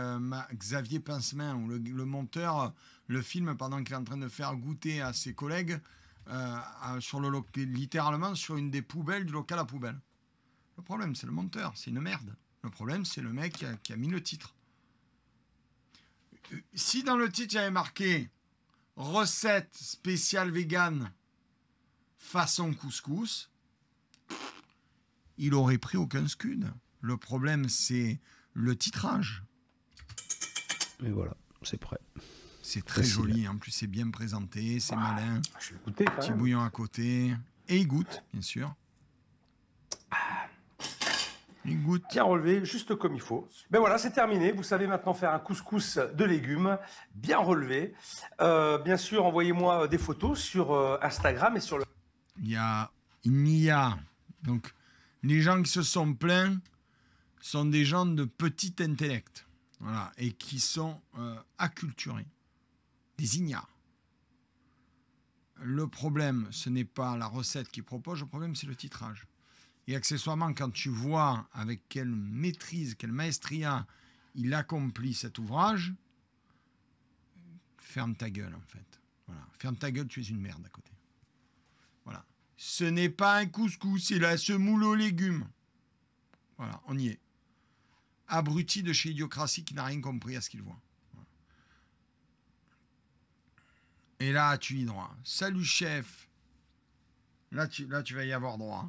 Xavier Pincemain, où le monteur le filme pendant qu'il est en train de faire goûter à ses collègues littéralement sur une des poubelles du local à poubelle. Le problème, c'est le monteur. C'est une merde. Le problème, c'est le mec qui a mis le titre. Si dans le titre, j'avais marqué recette spéciale vegan façon couscous, il aurait pris aucun scud. Le problème, c'est le titrage. Et voilà, c'est prêt. C'est très joli. En plus, c'est bien présenté, c'est malin. Je vais goûter quand Petit même. bouillon à côté. Et il goûte, bien sûr. Il goûte. Bien relevé, juste comme il faut. Ben voilà, c'est terminé. Vous savez maintenant faire un couscous de légumes, bien relevé. Bien sûr, envoyez-moi des photos sur Instagram et sur le... Il n'y a. Donc, les gens qui se sont plaints sont des gens de petit intellect. Voilà. Et qui sont acculturés. Des ignares. Le problème, ce n'est pas la recette qu'ils proposent. Le problème, c'est le titrage. Et accessoirement, quand tu vois avec quelle maîtrise, quelle maestria il accomplit cet ouvrage, ferme ta gueule, en fait. Voilà. Ferme ta gueule, tu es une merde à côté. Voilà. Ce n'est pas un couscous, c'est la semoule aux légumes. Voilà, on y est. Abruti de chez Idiocratie qui n'a rien compris à ce qu'il voit. Voilà. Et là, tu y droit. Salut, chef. Là, tu vas y avoir droit.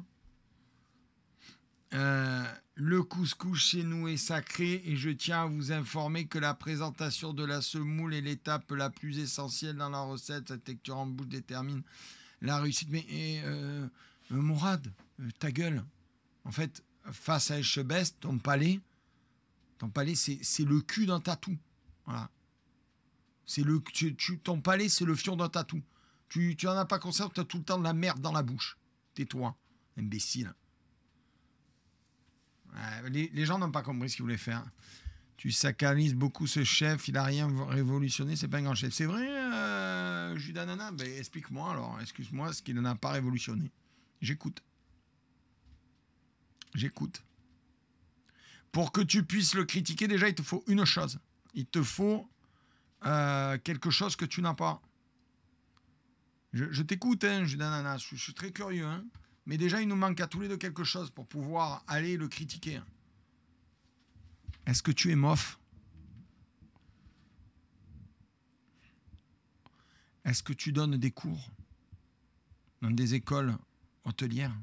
Le couscous chez nous est sacré et je tiens à vous informer que la présentation de la semoule est l'étape la plus essentielle dans la recette. Cette texture en bouche détermine la réussite. Mais Mourad, ta gueule. En fait, face à Echebest, ton palais, c'est le cul d'un tatou. Voilà. Ton palais, c'est le fion d'un tatou. Tu n'en as pas conscience, tu as tout le temps de la merde dans la bouche. Tais-toi, imbécile. Les gens n'ont pas compris ce qu'il voulait faire. Tu sacralises beaucoup ce chef, il n'a rien révolutionné, c'est pas un grand chef. C'est vrai, Judas Nana? Ben, explique-moi alors, excuse-moi, ce qu'il n'a pas révolutionné. J'écoute. Pour que tu puisses le critiquer, déjà, il te faut une chose. Il te faut quelque chose que tu n'as pas. Je t'écoute, hein, Judas Nana, je suis très curieux, hein. Mais déjà, il nous manque à tous les deux quelque chose pour pouvoir aller le critiquer. Est-ce que tu es mof? Est-ce que tu donnes des cours dans des écoles hôtelières?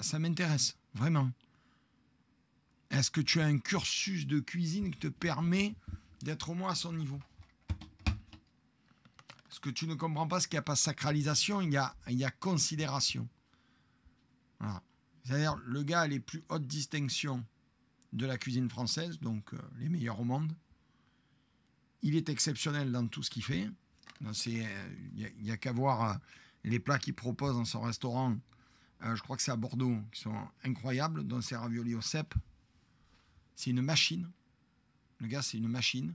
Ça m'intéresse, vraiment. Est-ce que tu as un cursus de cuisine qui te permet d'être au moins à son niveau? Ce que tu ne comprends pas, c'est qu'il n'y a pas sacralisation, il y a considération. Voilà. C'est-à-dire, le gars a les plus hautes distinctions de la cuisine française, donc les meilleurs au monde. Il est exceptionnel dans tout ce qu'il fait. Il n'y a qu'à voir les plats qu'il propose dans son restaurant. Je crois que c'est à Bordeaux, qui sont incroyables, dont c'est raviolis au cèpe. C'est une machine. Le gars, c'est une machine.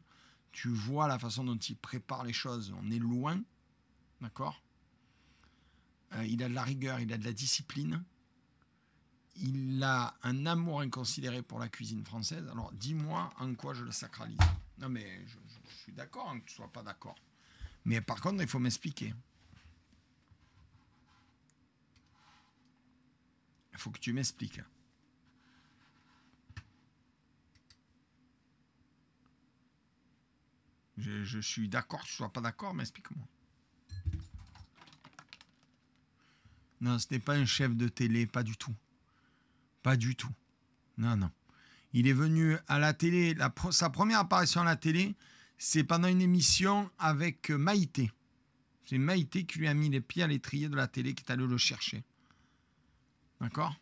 Tu vois la façon dont il prépare les choses. On est loin, d'accord? Il a de la rigueur, il a de la discipline. Il a un amour inconsidéré pour la cuisine française. Alors, dis-moi en quoi je le sacralise. Non, mais je suis d'accord que tu ne sois pas d'accord. Mais par contre, il faut m'expliquer. Il faut que tu m'expliques. Je suis d'accord que tu ne sois pas d'accord, mais explique-moi. Non, ce n'est pas un chef de télé, pas du tout. Pas du tout. Non. Il est venu à la télé, sa première apparition à la télé, c'est pendant une émission avec Maïté. C'est Maïté qui lui a mis les pieds à l'étrier de la télé, qui est allé le chercher. D'accord?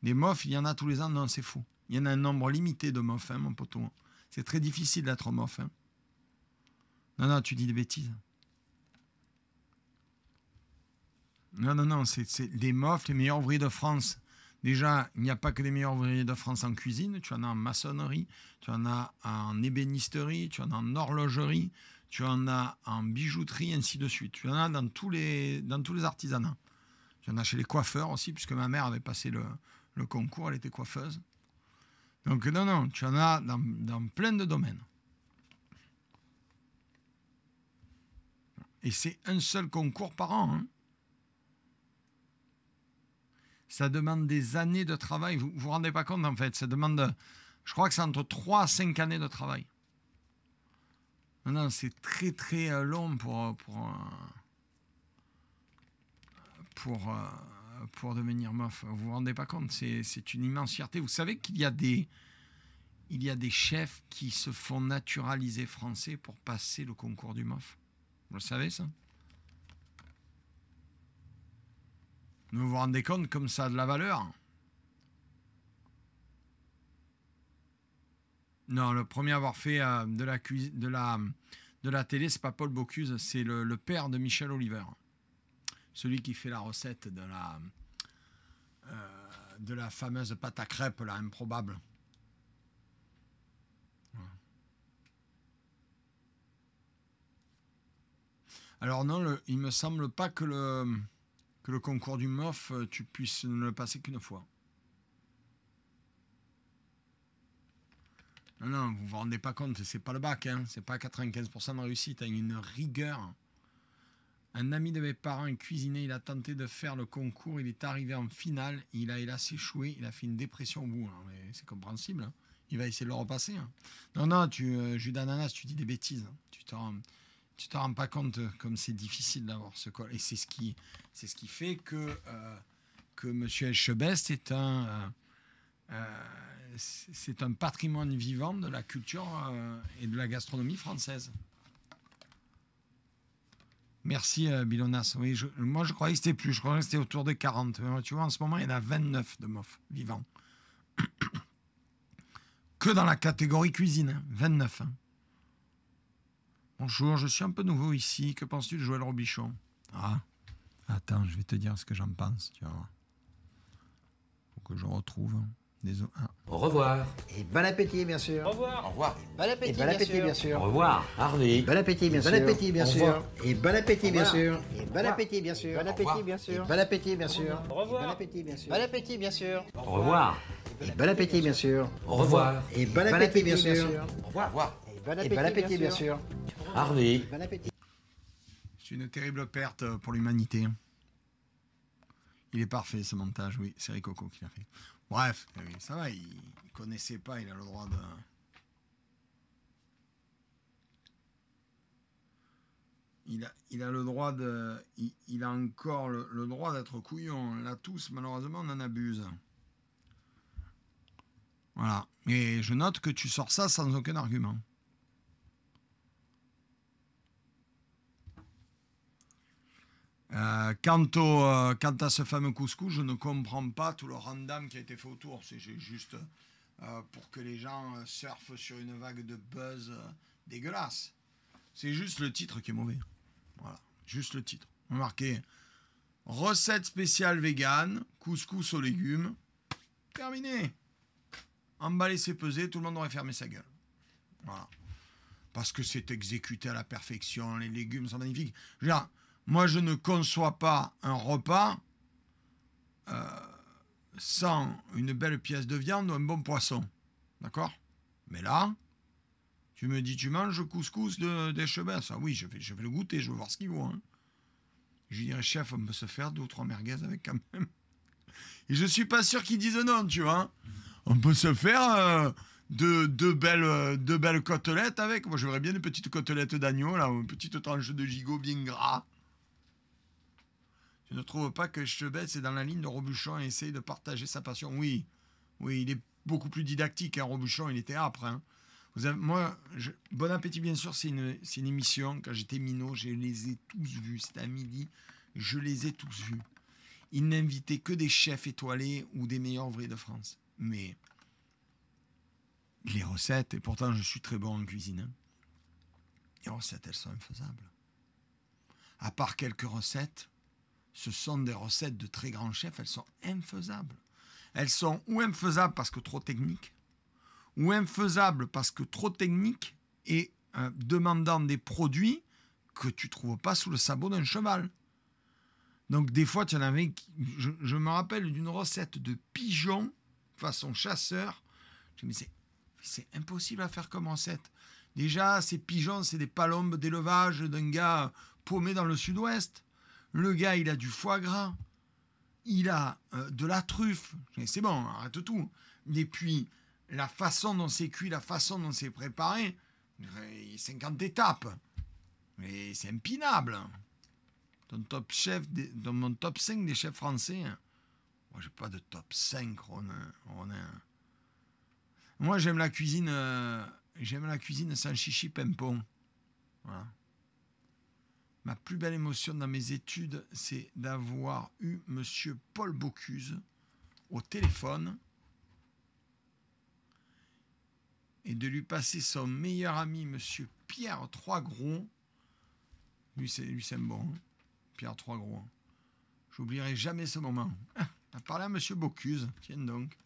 Des mofs, il y en a tous les ans. Non, c'est faux. Il y en a un nombre limité de mofs, hein, mon poteau. C'est très difficile d'être mof, hein. Non, tu dis des bêtises. Non, c'est les mofs, les meilleurs ouvriers de France. Déjà, il n'y a pas que les meilleurs ouvriers de France en cuisine. Tu en as en maçonnerie, tu en as en ébénisterie, tu en as en horlogerie, tu en as en bijouterie, ainsi de suite. Tu en as dans tous les artisanats. Tu en as chez les coiffeurs aussi, puisque ma mère avait passé le concours, elle était coiffeuse. Donc non, tu en as dans plein de domaines. Et c'est un seul concours par an. Hein. Ça demande des années de travail. Vous vous rendez pas compte, en fait. Ça demande, je crois que c'est entre 3 à 5 années de travail. Non, c'est très, très long pour devenir MOF. Vous vous rendez pas compte. C'est une immense fierté. Vous savez qu'il y a des chefs qui se font naturaliser français pour passer le concours du MOF. Vous le savez, ça? Vous vous rendez compte comme ça a de la valeur? Non, le premier à avoir fait de la télé, c'est pas Paul Bocuse, c'est le père de Michel Oliver. Celui qui fait la recette de la fameuse pâte à crêpes, là, improbable. Alors non, il me semble pas que le concours du MOF, tu puisses ne le passer qu'une fois. Non, vous vous rendez pas compte, c'est pas le bac, hein, c'est pas 95% de réussite, hein, une rigueur. Un ami de mes parents est cuisinier, il a tenté de faire le concours, il est arrivé en finale, il a hélas échoué, il a fait une dépression au bout. Hein, c'est compréhensible, hein. Il va essayer de le repasser. Hein. Non, jus d'ananas, tu dis des bêtises. Hein. Tu te rends pas compte comme c'est difficile d'avoir ce col. Et c'est ce qui fait que M. Etchebest est un patrimoine vivant de la culture et de la gastronomie française. Merci, Bilonas. Oui, moi, je croyais que c'était plus. Je croyais que c'était autour de 40. Tu vois, en ce moment, il y en a 29 de MOF vivants. Que dans la catégorie cuisine. Hein, 29. Hein. Bonjour, je suis un peu nouveau ici. Que penses-tu de Joël Robichon? Ah, attends, je vais te dire ce que j'en pense. Tu vois. Faut que je retrouve. Désolé. Ah. Au revoir. Et bon appétit, bien sûr. Au revoir. Au revoir. Bon appétit, bien sûr. Au revoir, Harvey. Bon appétit, bien sûr. Bon appétit, bien sûr. Et bon appétit, bien sûr. Et bon appétit, bien sûr. Bon appétit, bien sûr. Bon appétit, bien sûr. Au revoir. Bon appétit, bien sûr. Bon appétit, bien sûr. Au revoir. Et bon appétit, bien sûr. Au revoir. Et bon appétit, bien sûr. Au revoir. Au revoir. Et bon appétit, bien sûr. Harvey. Bon appétit. C'est une terrible perte pour l'humanité. Il est parfait, ce montage, oui. C'est Ricoco qui l'a fait. Bref, ça va, il ne connaissait pas, il a le droit de... Il a le droit de... Il a encore le droit d'être couillon. Là, tous, malheureusement, on en abuse. Voilà. Et je note que tu sors ça sans aucun argument. Quant à ce fameux couscous, je ne comprends pas tout le random qui a été fait autour. C'est juste pour que les gens surfent sur une vague de buzz dégueulasse. C'est juste le titre qui est mauvais. Voilà, juste le titre. On a marqué recette spéciale vegan, couscous aux légumes. Terminé. Emballé, c'est pesé, tout le monde aurait fermé sa gueule. Voilà. Parce que c'est exécuté à la perfection, les légumes sont magnifiques. Je veux dire, moi, je ne conçois pas un repas sans une belle pièce de viande ou un bon poisson. D'accord? Mais là, tu me dis, tu manges le couscous d'Etchebest. Ah oui, je vais le goûter, je veux voir ce qu'il vaut. Hein. Je dirais, chef, on peut se faire 2 ou 3 merguez avec quand même. Et je suis pas sûr qu'ils disent non, tu vois. On peut se faire deux belles côtelettes avec. Moi, j'aimerais bien une petite côtelette d'agneau, là, ou une petite tranche de gigot bien gras. Je ne trouve pas que Etchebest c'est dans la ligne de Robuchon et essaye de partager sa passion. Oui, il est beaucoup plus didactique. Hein, Robuchon, il était âpre. Hein. Bon appétit, bien sûr, c'est une émission. Quand j'étais minot, je les ai tous vus. C'était à midi. Je les ai tous vus. Ils n'invitaient que des chefs étoilés ou des meilleurs ouvriers de France. Mais les recettes, et pourtant je suis très bon en cuisine, hein, les recettes, elles sont infaisables. À part quelques recettes, ce sont des recettes de très grands chefs, elles sont infaisables. Elles sont ou infaisables parce que trop techniques, ou infaisables parce que trop techniques et demandant des produits que tu ne trouves pas sous le sabot d'un cheval. Donc des fois, tu en avais... Je me rappelle d'une recette de pigeon façon chasseur. Je me disais, c'est impossible à faire comme recette. Déjà, ces pigeons, c'est des palombes d'élevage d'un gars paumé dans le sud-ouest. Le gars, il a du foie gras. Il a de la truffe. C'est bon, arrête tout. Et puis, la façon dont c'est cuit, la façon dont c'est préparé, 50 étapes. Mais c'est impinable. Dans mon top 5 des chefs français, moi, j'ai pas de top 5, Ronin. Moi, j'aime la cuisine sans chichi pimpon. Voilà. Ma plus belle émotion dans mes études, c'est d'avoir eu monsieur Paul Bocuse au téléphone et de lui passer son meilleur ami, monsieur Pierre Troisgros. Lui, c'est bon. Hein. Pierre Troisgros. J'oublierai jamais ce moment. On a parlé à monsieur Bocuse. Tiens donc.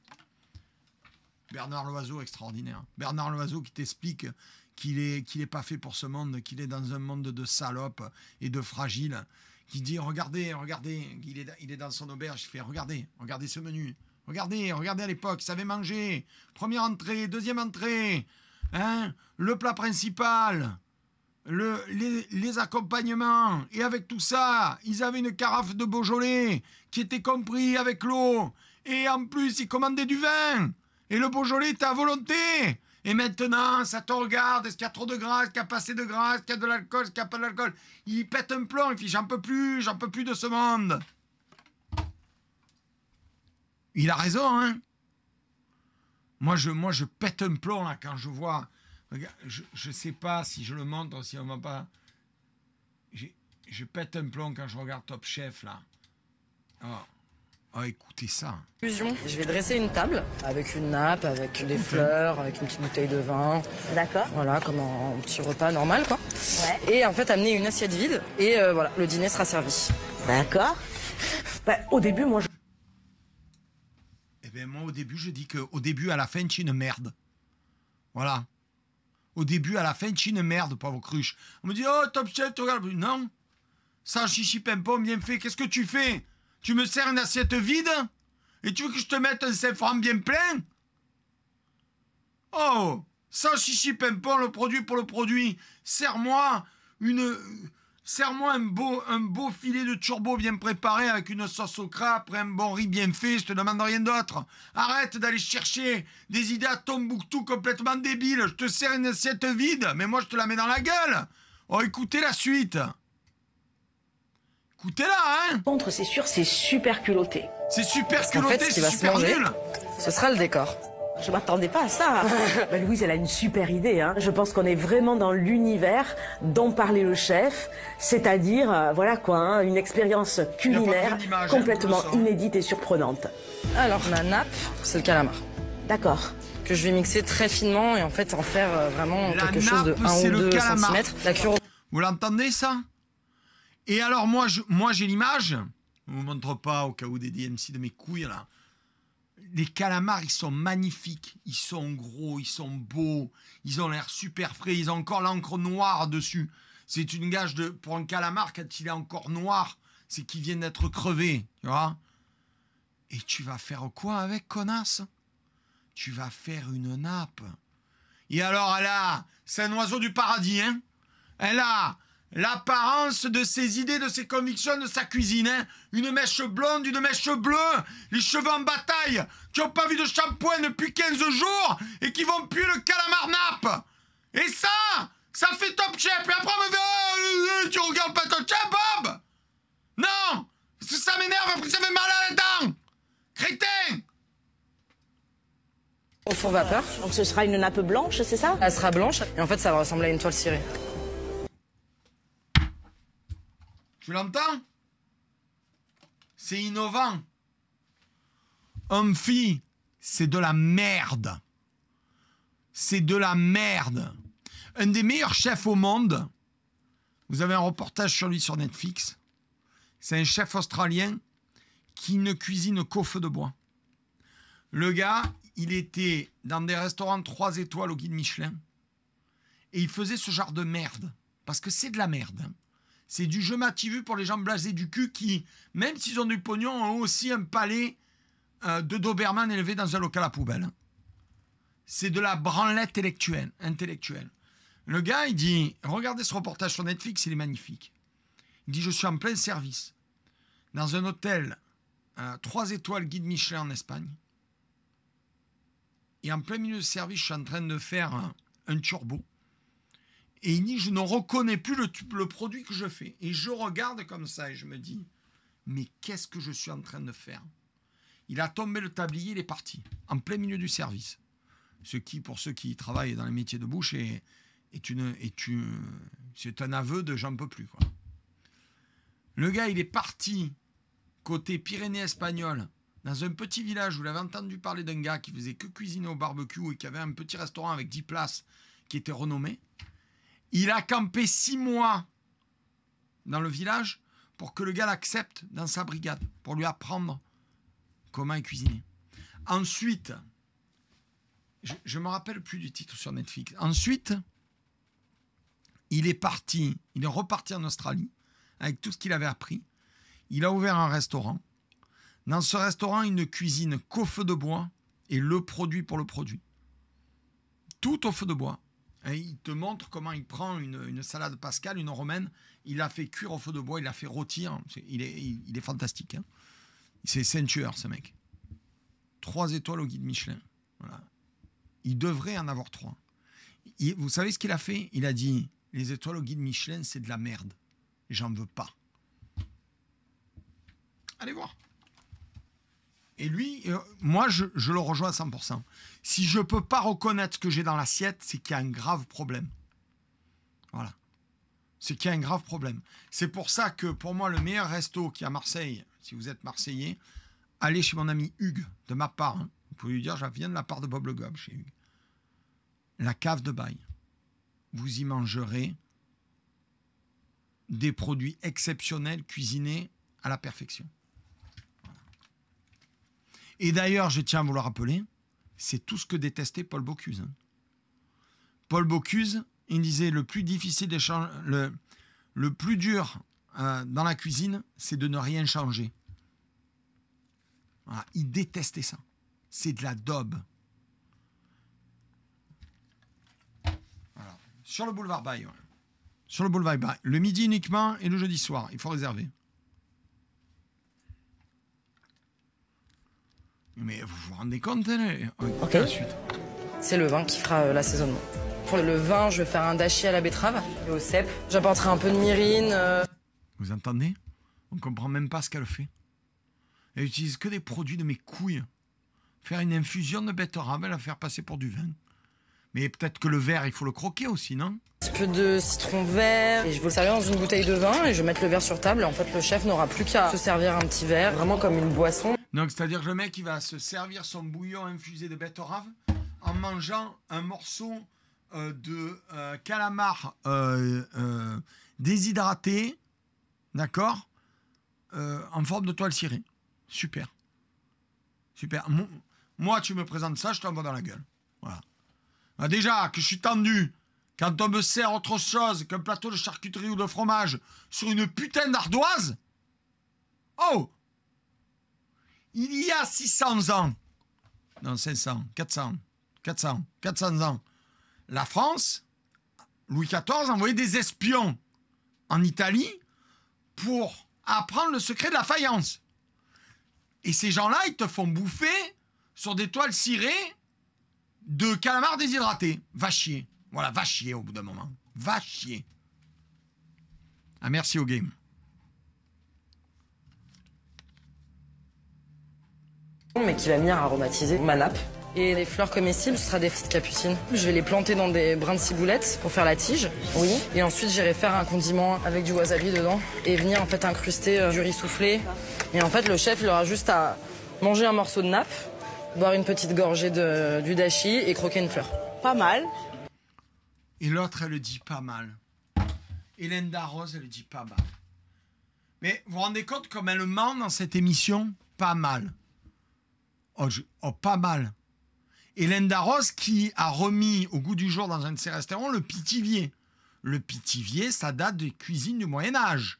Bernard Loiseau, extraordinaire. Bernard Loiseau qui t'explique qu'il est pas fait pour ce monde, qu'il est dans un monde de salopes et de fragiles, qui dit regardez, il est dans son auberge, il fait regardez ce menu, regardez à l'époque, il savait manger, première entrée, deuxième entrée, hein, le plat principal, les accompagnements, et avec tout ça, ils avaient une carafe de Beaujolais qui était compris avec l'eau, et en plus ils commandaient du vin, et le Beaujolais était à volonté. Et maintenant, ça te regarde, est-ce qu'il y a trop de gras, est-ce qu'il y a pas assez de gras, est-ce qu'il y a de l'alcool, est-ce qu'il n'y a pas d'alcool. Il pète un plomb, il dit j'en peux plus de ce monde. Il a raison, hein. Moi, je pète un plomb, là, quand je vois... Regarde, je sais pas si je le montre, si on va pas... Je pète un plomb quand je regarde Top Chef, là. Oh, écoutez ça. Je vais dresser une table avec une nappe, avec des fleurs, avec une petite bouteille de vin. D'accord. Voilà, comme un petit repas normal, quoi. Ouais. Et en fait, amener une assiette vide. Et voilà, le dîner sera servi. D'accord. Bah, au début, moi, Eh bien, moi, au début, je dis qu'au début, à la fin, tu es une merde. Voilà. Au début, à la fin, tu es une merde, pauvre cruche. On me dit, oh, Top Chef, tu regardes. Non. Ça, chichi pimpon, bien fait. Qu'est-ce que tu fais? Tu me sers une assiette vide et tu veux que je te mette un 5 francs bien plein? Oh, sans chichi pimpon, le produit pour le produit. Serre-moi un beau filet de turbo bien préparé avec une sauce au crabe, un bon riz bien fait, je te demande rien d'autre. Arrête d'aller chercher des idées à Tombouctou complètement débiles. Je te sers une assiette vide, mais moi je te la mets dans la gueule. Oh, écoutez la suite. Écoutez-la, hein. Contre, c'est sûr, c'est super culotté. C'est super culotté, en fait, c'est super nul. Ce sera le décor. Je m'attendais pas à ça. Bah, Louise, elle a une super idée. Hein. Je pense qu'on est vraiment dans l'univers dont parlait le chef, c'est-à-dire, voilà quoi, hein, une expérience culinaire complètement inédite et surprenante. Alors, ma nappe, c'est le calamar. D'accord. Que je vais mixer très finement et en fait en faire vraiment quelque chose de 1 ou 2 cm. Vous l'entendez, ça? Et alors, moi j'ai l'image. Je ne vous montre pas au cas où des DMC de mes couilles, là. Les calamars, ils sont magnifiques. Ils sont gros, ils sont beaux. Ils ont l'air super frais. Ils ont encore l'encre noire dessus. C'est une gage pour un calamar, quand il est encore noir, c'est qu'il vient d'être crevé. Tu vois? Et tu vas faire quoi avec, connasse? Tu vas faire une nappe. Et alors, c'est un oiseau du paradis, hein? Elle a l'apparence de ses idées, de ses convictions, de sa cuisine, hein. Une mèche blonde, une mèche bleue, les cheveux en bataille, qui n'ont pas vu de shampoing depuis 15 jours et qui vont puer le calamar nappe. Et ça fait Top Chef. Et après on me dit, tu regardes pas Top Chef, Bob? Non, ça m'énerve, après ça fait mal à la dent. Crétin. Au four vapeur. Donc ce sera une nappe blanche, c'est ça? Elle sera blanche et en fait ça va ressembler à une toile cirée. Tu l'entends? C'est innovant. Humphrey, c'est de la merde. C'est de la merde. Un des meilleurs chefs au monde, vous avez un reportage sur lui sur Netflix, c'est un chef australien qui ne cuisine qu'au feu de bois. Le gars, il était dans des restaurants 3 étoiles au guide Michelin. Et il faisait ce genre de merde. Parce que c'est de la merde. Hein. C'est du jeu mativu pour les gens blasés du cul qui, même s'ils ont du pognon, ont aussi un palais de Doberman élevé dans un local à poubelle. Hein. C'est de la branlette intellectuelle. Le gars, il dit, regardez ce reportage sur Netflix, il est magnifique. Il dit, je suis en plein service dans un hôtel 3 étoiles guide Michelin en Espagne. Et en plein milieu de service, je suis en train de faire un turbo. Et il dit, je ne reconnais plus le produit que je fais. Et je regarde comme ça et je me dis, mais qu'est-ce que je suis en train de faire? Il a tombé le tablier, il est parti, en plein milieu du service. Ce qui, pour ceux qui travaillent dans les métiers de bouche, c'est un aveu de j'en peux plus, quoi. Le gars, il est parti côté Pyrénées espagnoles, dans un petit village où il avait entendu parler d'un gars qui faisait que cuisiner au barbecue et qui avait un petit restaurant avec 10 places qui était renommé. Il a campé 6 mois dans le village pour que le gars l'accepte dans sa brigade, pour lui apprendre comment il cuisinait. Ensuite, je ne me rappelle plus du titre sur Netflix. Ensuite, il est reparti en Australie avec tout ce qu'il avait appris. Il a ouvert un restaurant. Dans ce restaurant, il ne cuisine qu'au feu de bois et le produit pour le produit. Tout au feu de bois. Et il te montre comment il prend une salade pascal, une romaine, il l'a fait cuire au feu de bois, il l'a fait rôtir. Il est fantastique. Hein. C'est un tueur, ce mec. 3 étoiles au guide Michelin. Voilà. Il devrait en avoir 3. Vous savez ce qu'il a fait? Il a dit, les étoiles au guide Michelin, c'est de la merde. J'en veux pas. Allez voir. Et lui, moi, je le rejoins à 100%. Si je ne peux pas reconnaître ce que j'ai dans l'assiette, c'est qu'il y a un grave problème. Voilà. C'est qu'il y a un grave problème. C'est pour ça que, pour moi, le meilleur resto qui est à Marseille, si vous êtes Marseillais, allez chez mon ami Hugues, de ma part. Hein. Vous pouvez lui dire, je viens de la part de Bob Le Gobe, chez Hugues. La cave de Baille. Vous y mangerez des produits exceptionnels, cuisinés à la perfection. Et d'ailleurs, je tiens à vous le rappeler, c'est tout ce que détestait Paul Bocuse. Hein. Paul Bocuse, il disait le plus difficile le plus dur dans la cuisine, c'est de ne rien changer. Voilà, il détestait ça. C'est de la daube. Voilà. Sur le boulevard Baille. Ouais. Sur le boulevard Baille. Le midi uniquement et le jeudi soir. Il faut réserver. Mais vous vous rendez compte, elle? Ok. C'est le vin qui fera l'assaisonnement. Pour le vin, je vais faire un dashi à la betterave et au cèpe. J'apporterai un peu de myrrhine. Vous entendez? On ne comprend même pas ce qu'elle fait. Elle utilise que des produits de mes couilles. Faire une infusion de betterave, elle va faire passer pour du vin. Mais peut-être que le verre, il faut le croquer aussi, non? Un petit peu de citron vert. Et je vais le servir dans une bouteille de vin et je vais mettre le verre sur table. En fait, le chef n'aura plus qu'à se servir un petit verre, vraiment comme une boisson. Donc, c'est-à-dire que le mec, il va se servir son bouillon infusé de betterave en mangeant un morceau de calamar déshydraté, d'accord, en forme de toile cirée. Super. Super. Moi, tu me présentes ça, je t'envoie dans la gueule. Voilà. Déjà, que je suis tendu quand on me sert autre chose qu'un plateau de charcuterie ou de fromage sur une putain d'ardoise. Oh! Il y a 600 ans, non 500, 400 ans, la France, Louis XIV envoyait des espions en Italie pour apprendre le secret de la faïence. Et ces gens-là, ils te font bouffer sur des toiles cirées de calamars déshydratés. Va chier. Voilà, va chier au bout d'un moment. Va chier. Ah, merci au game. Mais qui va venir aromatiser ma nappe. Et les fleurs comestibles, ce sera des petites capucines. Je vais les planter dans des brins de ciboulette pour faire la tige. Oui. Et ensuite, j'irai faire un condiment avec du wasabi dedans et venir en fait incruster du riz soufflé. Et en fait, le chef, il aura juste à manger un morceau de nappe, boire une petite gorgée du dashi et croquer une fleur. Pas mal. Et l'autre, elle le dit pas mal. Hélène Darroze, elle le dit pas mal. Mais vous vous rendez compte comme elle ment dans cette émission? Pas mal. Oh, pas mal. Hélène Darroze qui a remis au goût du jour dans un de ses restaurants le pitivier. Le pitivier, ça date des cuisines du Moyen-Âge.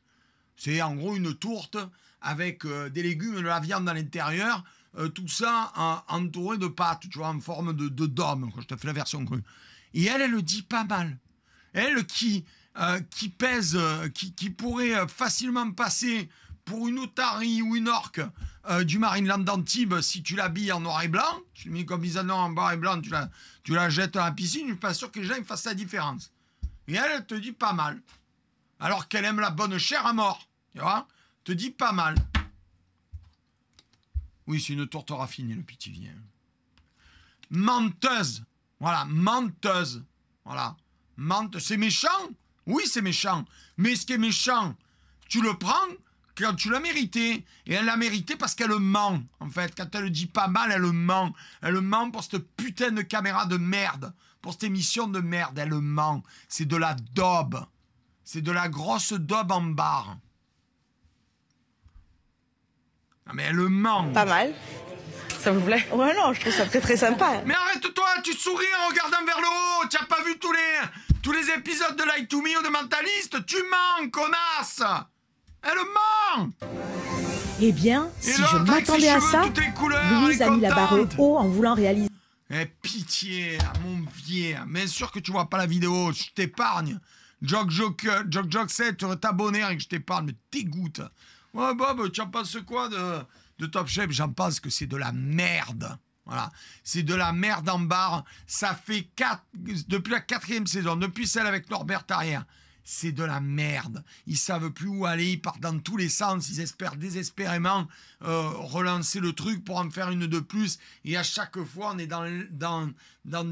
C'est en gros une tourte avec des légumes et de la viande à l'intérieur, tout ça entouré de pâtes, tu vois, en forme de dôme, quand je te fais la version crue. Et elle le dit pas mal. Elle qui pèse, qui pourrait facilement passer pour une otarie ou une orque du Marineland d'Antibes si tu l'habilles en noir et blanc, tu mets comme ils en ont en noir et blanc, tu la jettes dans la piscine, je suis pas sûr que les gens fassent la différence. Et elle te dit pas mal. Alors qu'elle aime la bonne chair à mort. Tu vois ? Te dit pas mal. Oui, c'est une tourte raffinée, le pitivier. Menteuse. Voilà, menteuse. Voilà. C'est méchant. Oui, c'est méchant. Mais ce qui est méchant, tu le prends quand tu l'as mérité. Et elle l'a mérité parce qu'elle ment, en fait. Quand elle dit pas mal, elle ment. Elle ment pour cette putain de caméra de merde. Pour cette émission de merde, elle ment. C'est de la daube. C'est de la grosse daube en barre. Non mais elle ment. Pas mal. Ça vous plaît? Ouais, non, je trouve ça très très sympa. Mais arrête-toi, tu souris en regardant vers le haut. Tu n'as pas vu tous les épisodes de Lie to Me ou de Mentaliste? Tu mens, connasse. Elle ment. Eh bien, si je m'attendais à ça, Louise a mis la barre haut en voulant réaliser. Eh, pitié, mon vieil. Mais sûr que tu vois pas la vidéo, je t'épargne. Jog 7, t'abonner et que je t'épargne, me dégoûte. Ouais, Bob, tu en penses quoi de Top Chef? J'en pense que c'est de la merde. Voilà. C'est de la merde en barre. Ça fait depuis la 4e saison, depuis celle avec Norbert Tarrière. C'est de la merde. Ils savent plus où aller, ils partent dans tous les sens, ils espèrent désespérément relancer le truc pour en faire une de plus. Et à chaque fois, on est dans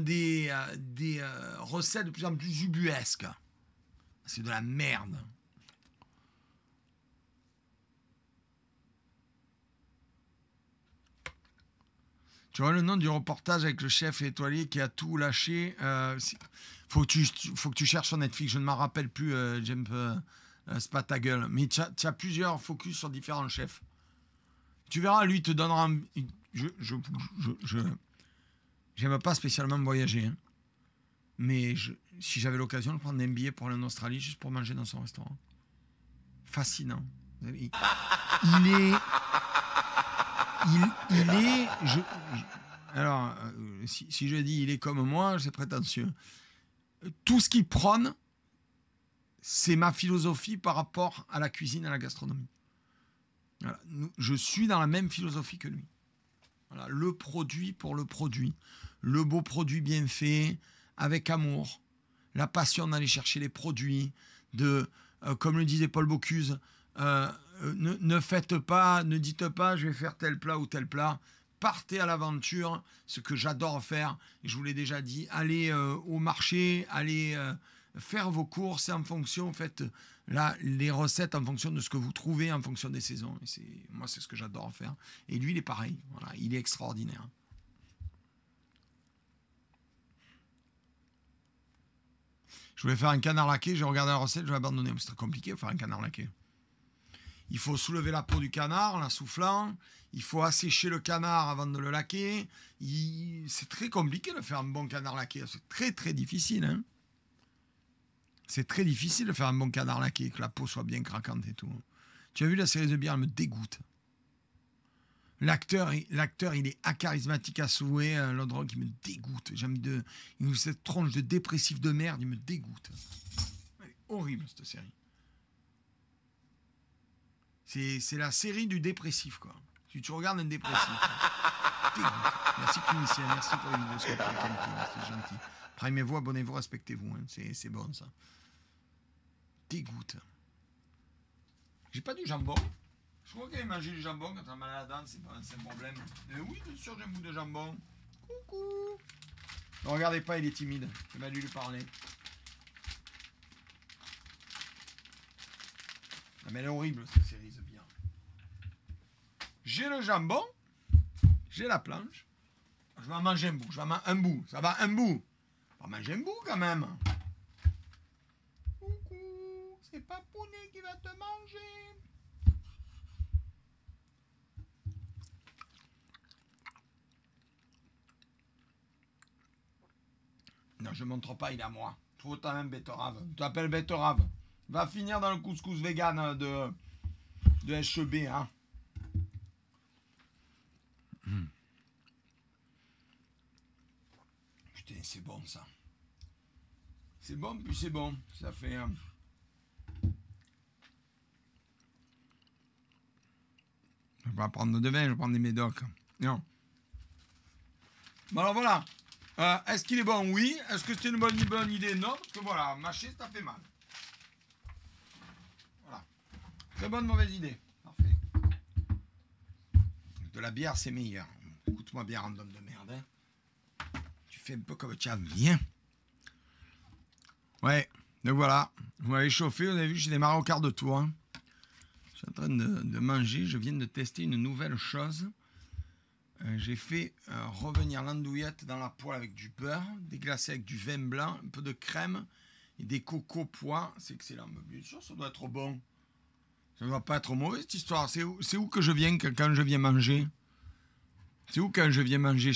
des recettes de plus en plus ubuesques. C'est de la merde. Tu vois le nom du reportage avec le chef étoilé qui a tout lâché. Faut que tu cherches sur Netflix. Je ne m'en rappelle plus, James. C'est pas ta gueule. Mais tu as plusieurs focus sur différents chefs. Tu verras, lui te donnera. J'aime pas spécialement voyager. Hein. Mais si j'avais l'occasion de prendre un billet pour aller en Australie juste pour manger dans son restaurant. Fascinant. Alors, si je dis il est comme moi, c'est prétentieux. Tout ce qu'il prône, c'est ma philosophie par rapport à la cuisine et à la gastronomie. Voilà. Je suis dans la même philosophie que lui. Voilà. Le produit pour le produit. Le beau produit bien fait, avec amour. La passion d'aller chercher les produits. Comme le disait Paul Bocuse, ne dites pas je vais faire tel plat ou tel plat. Partez à l'aventure, ce que j'adore faire, et je vous l'ai déjà dit, allez au marché, allez faire vos courses en fonction, faites les recettes en fonction de ce que vous trouvez, en fonction des saisons. Et moi, c'est ce que j'adore faire. Et lui, il est pareil, voilà, il est extraordinaire. Je voulais faire un canard laqué, j'ai regardé la recette, je vais abandonner. C'est très compliqué de faire un canard laqué. Il faut soulever la peau du canard en la soufflant. Il faut assécher le canard avant de le laquer. C'est très compliqué de faire un bon canard laqué. C'est très très difficile. Hein, c'est très difficile de faire un bon canard laqué, que la peau soit bien craquante et tout. Tu as vu la série de bière, elle me dégoûte. L'acteur, il est acharismatique à souhait. L'autre drogue, il me dégoûte. Cette tronche de dépressif de merde, il me dégoûte. Elle est horrible, cette série. C'est la série du dépressif, quoi. Tu regardes un dépressif. Dégoûte. Merci, Clinicien. Merci pour les vidéos. C'est gentil. Primez-vous, abonnez-vous, respectez-vous. Hein. C'est bon, ça. Dégoûte. J'ai pas du jambon. Je crois qu'elle manger du jambon quand t'as mal à la dent, c'est un problème. Mais oui, bien sûr, j'ai un bout de jambon. Coucou. Ne regardez pas, il est timide. J'ai mal dû lui parler. Ah, mais elle est horrible, cette série, c'est bien. J'ai le jambon. J'ai la planche. Je vais en manger un bout. Un bout. Ça va, un bout. On va manger un bout, quand même. Coucou. C'est Papounet qui va te manger. Non, je ne montre pas, il est à moi. Trouve-toi même betterave. Tu t'appelles betterave. Va finir dans le couscous vegan de SEB, hein. Putain, c'est bon ça. C'est bon, puis c'est bon. Ça fait... Je vais pas prendre de vin, je vais prendre des médocs. Non. Bon alors voilà. Est-ce qu'il est bon? Oui. Est-ce que c'était une bonne idée? Non. Parce que voilà, mâcher, ça fait mal. Voilà. Très bonne mauvaise idée. Parfait. De la bière, c'est meilleur. Écoute-moi bien, random de merde. Hein. Tu fais un peu comme tu as bien. Ouais. Donc voilà. Vous m'avez chauffé. Vous avez vu, j'ai démarré au quart de tour. Hein. Je suis en train de manger. Je viens de tester une nouvelle chose. J'ai fait revenir l'andouillette dans la poêle avec du beurre, déglacé avec du vin blanc, un peu de crème et des coco pois. C'est excellent. Mais bien sûr, ça doit être bon. Ça ne doit pas être mauvais cette histoire. C'est où que je viens quand je viens manger? C'est où quand je viens manger?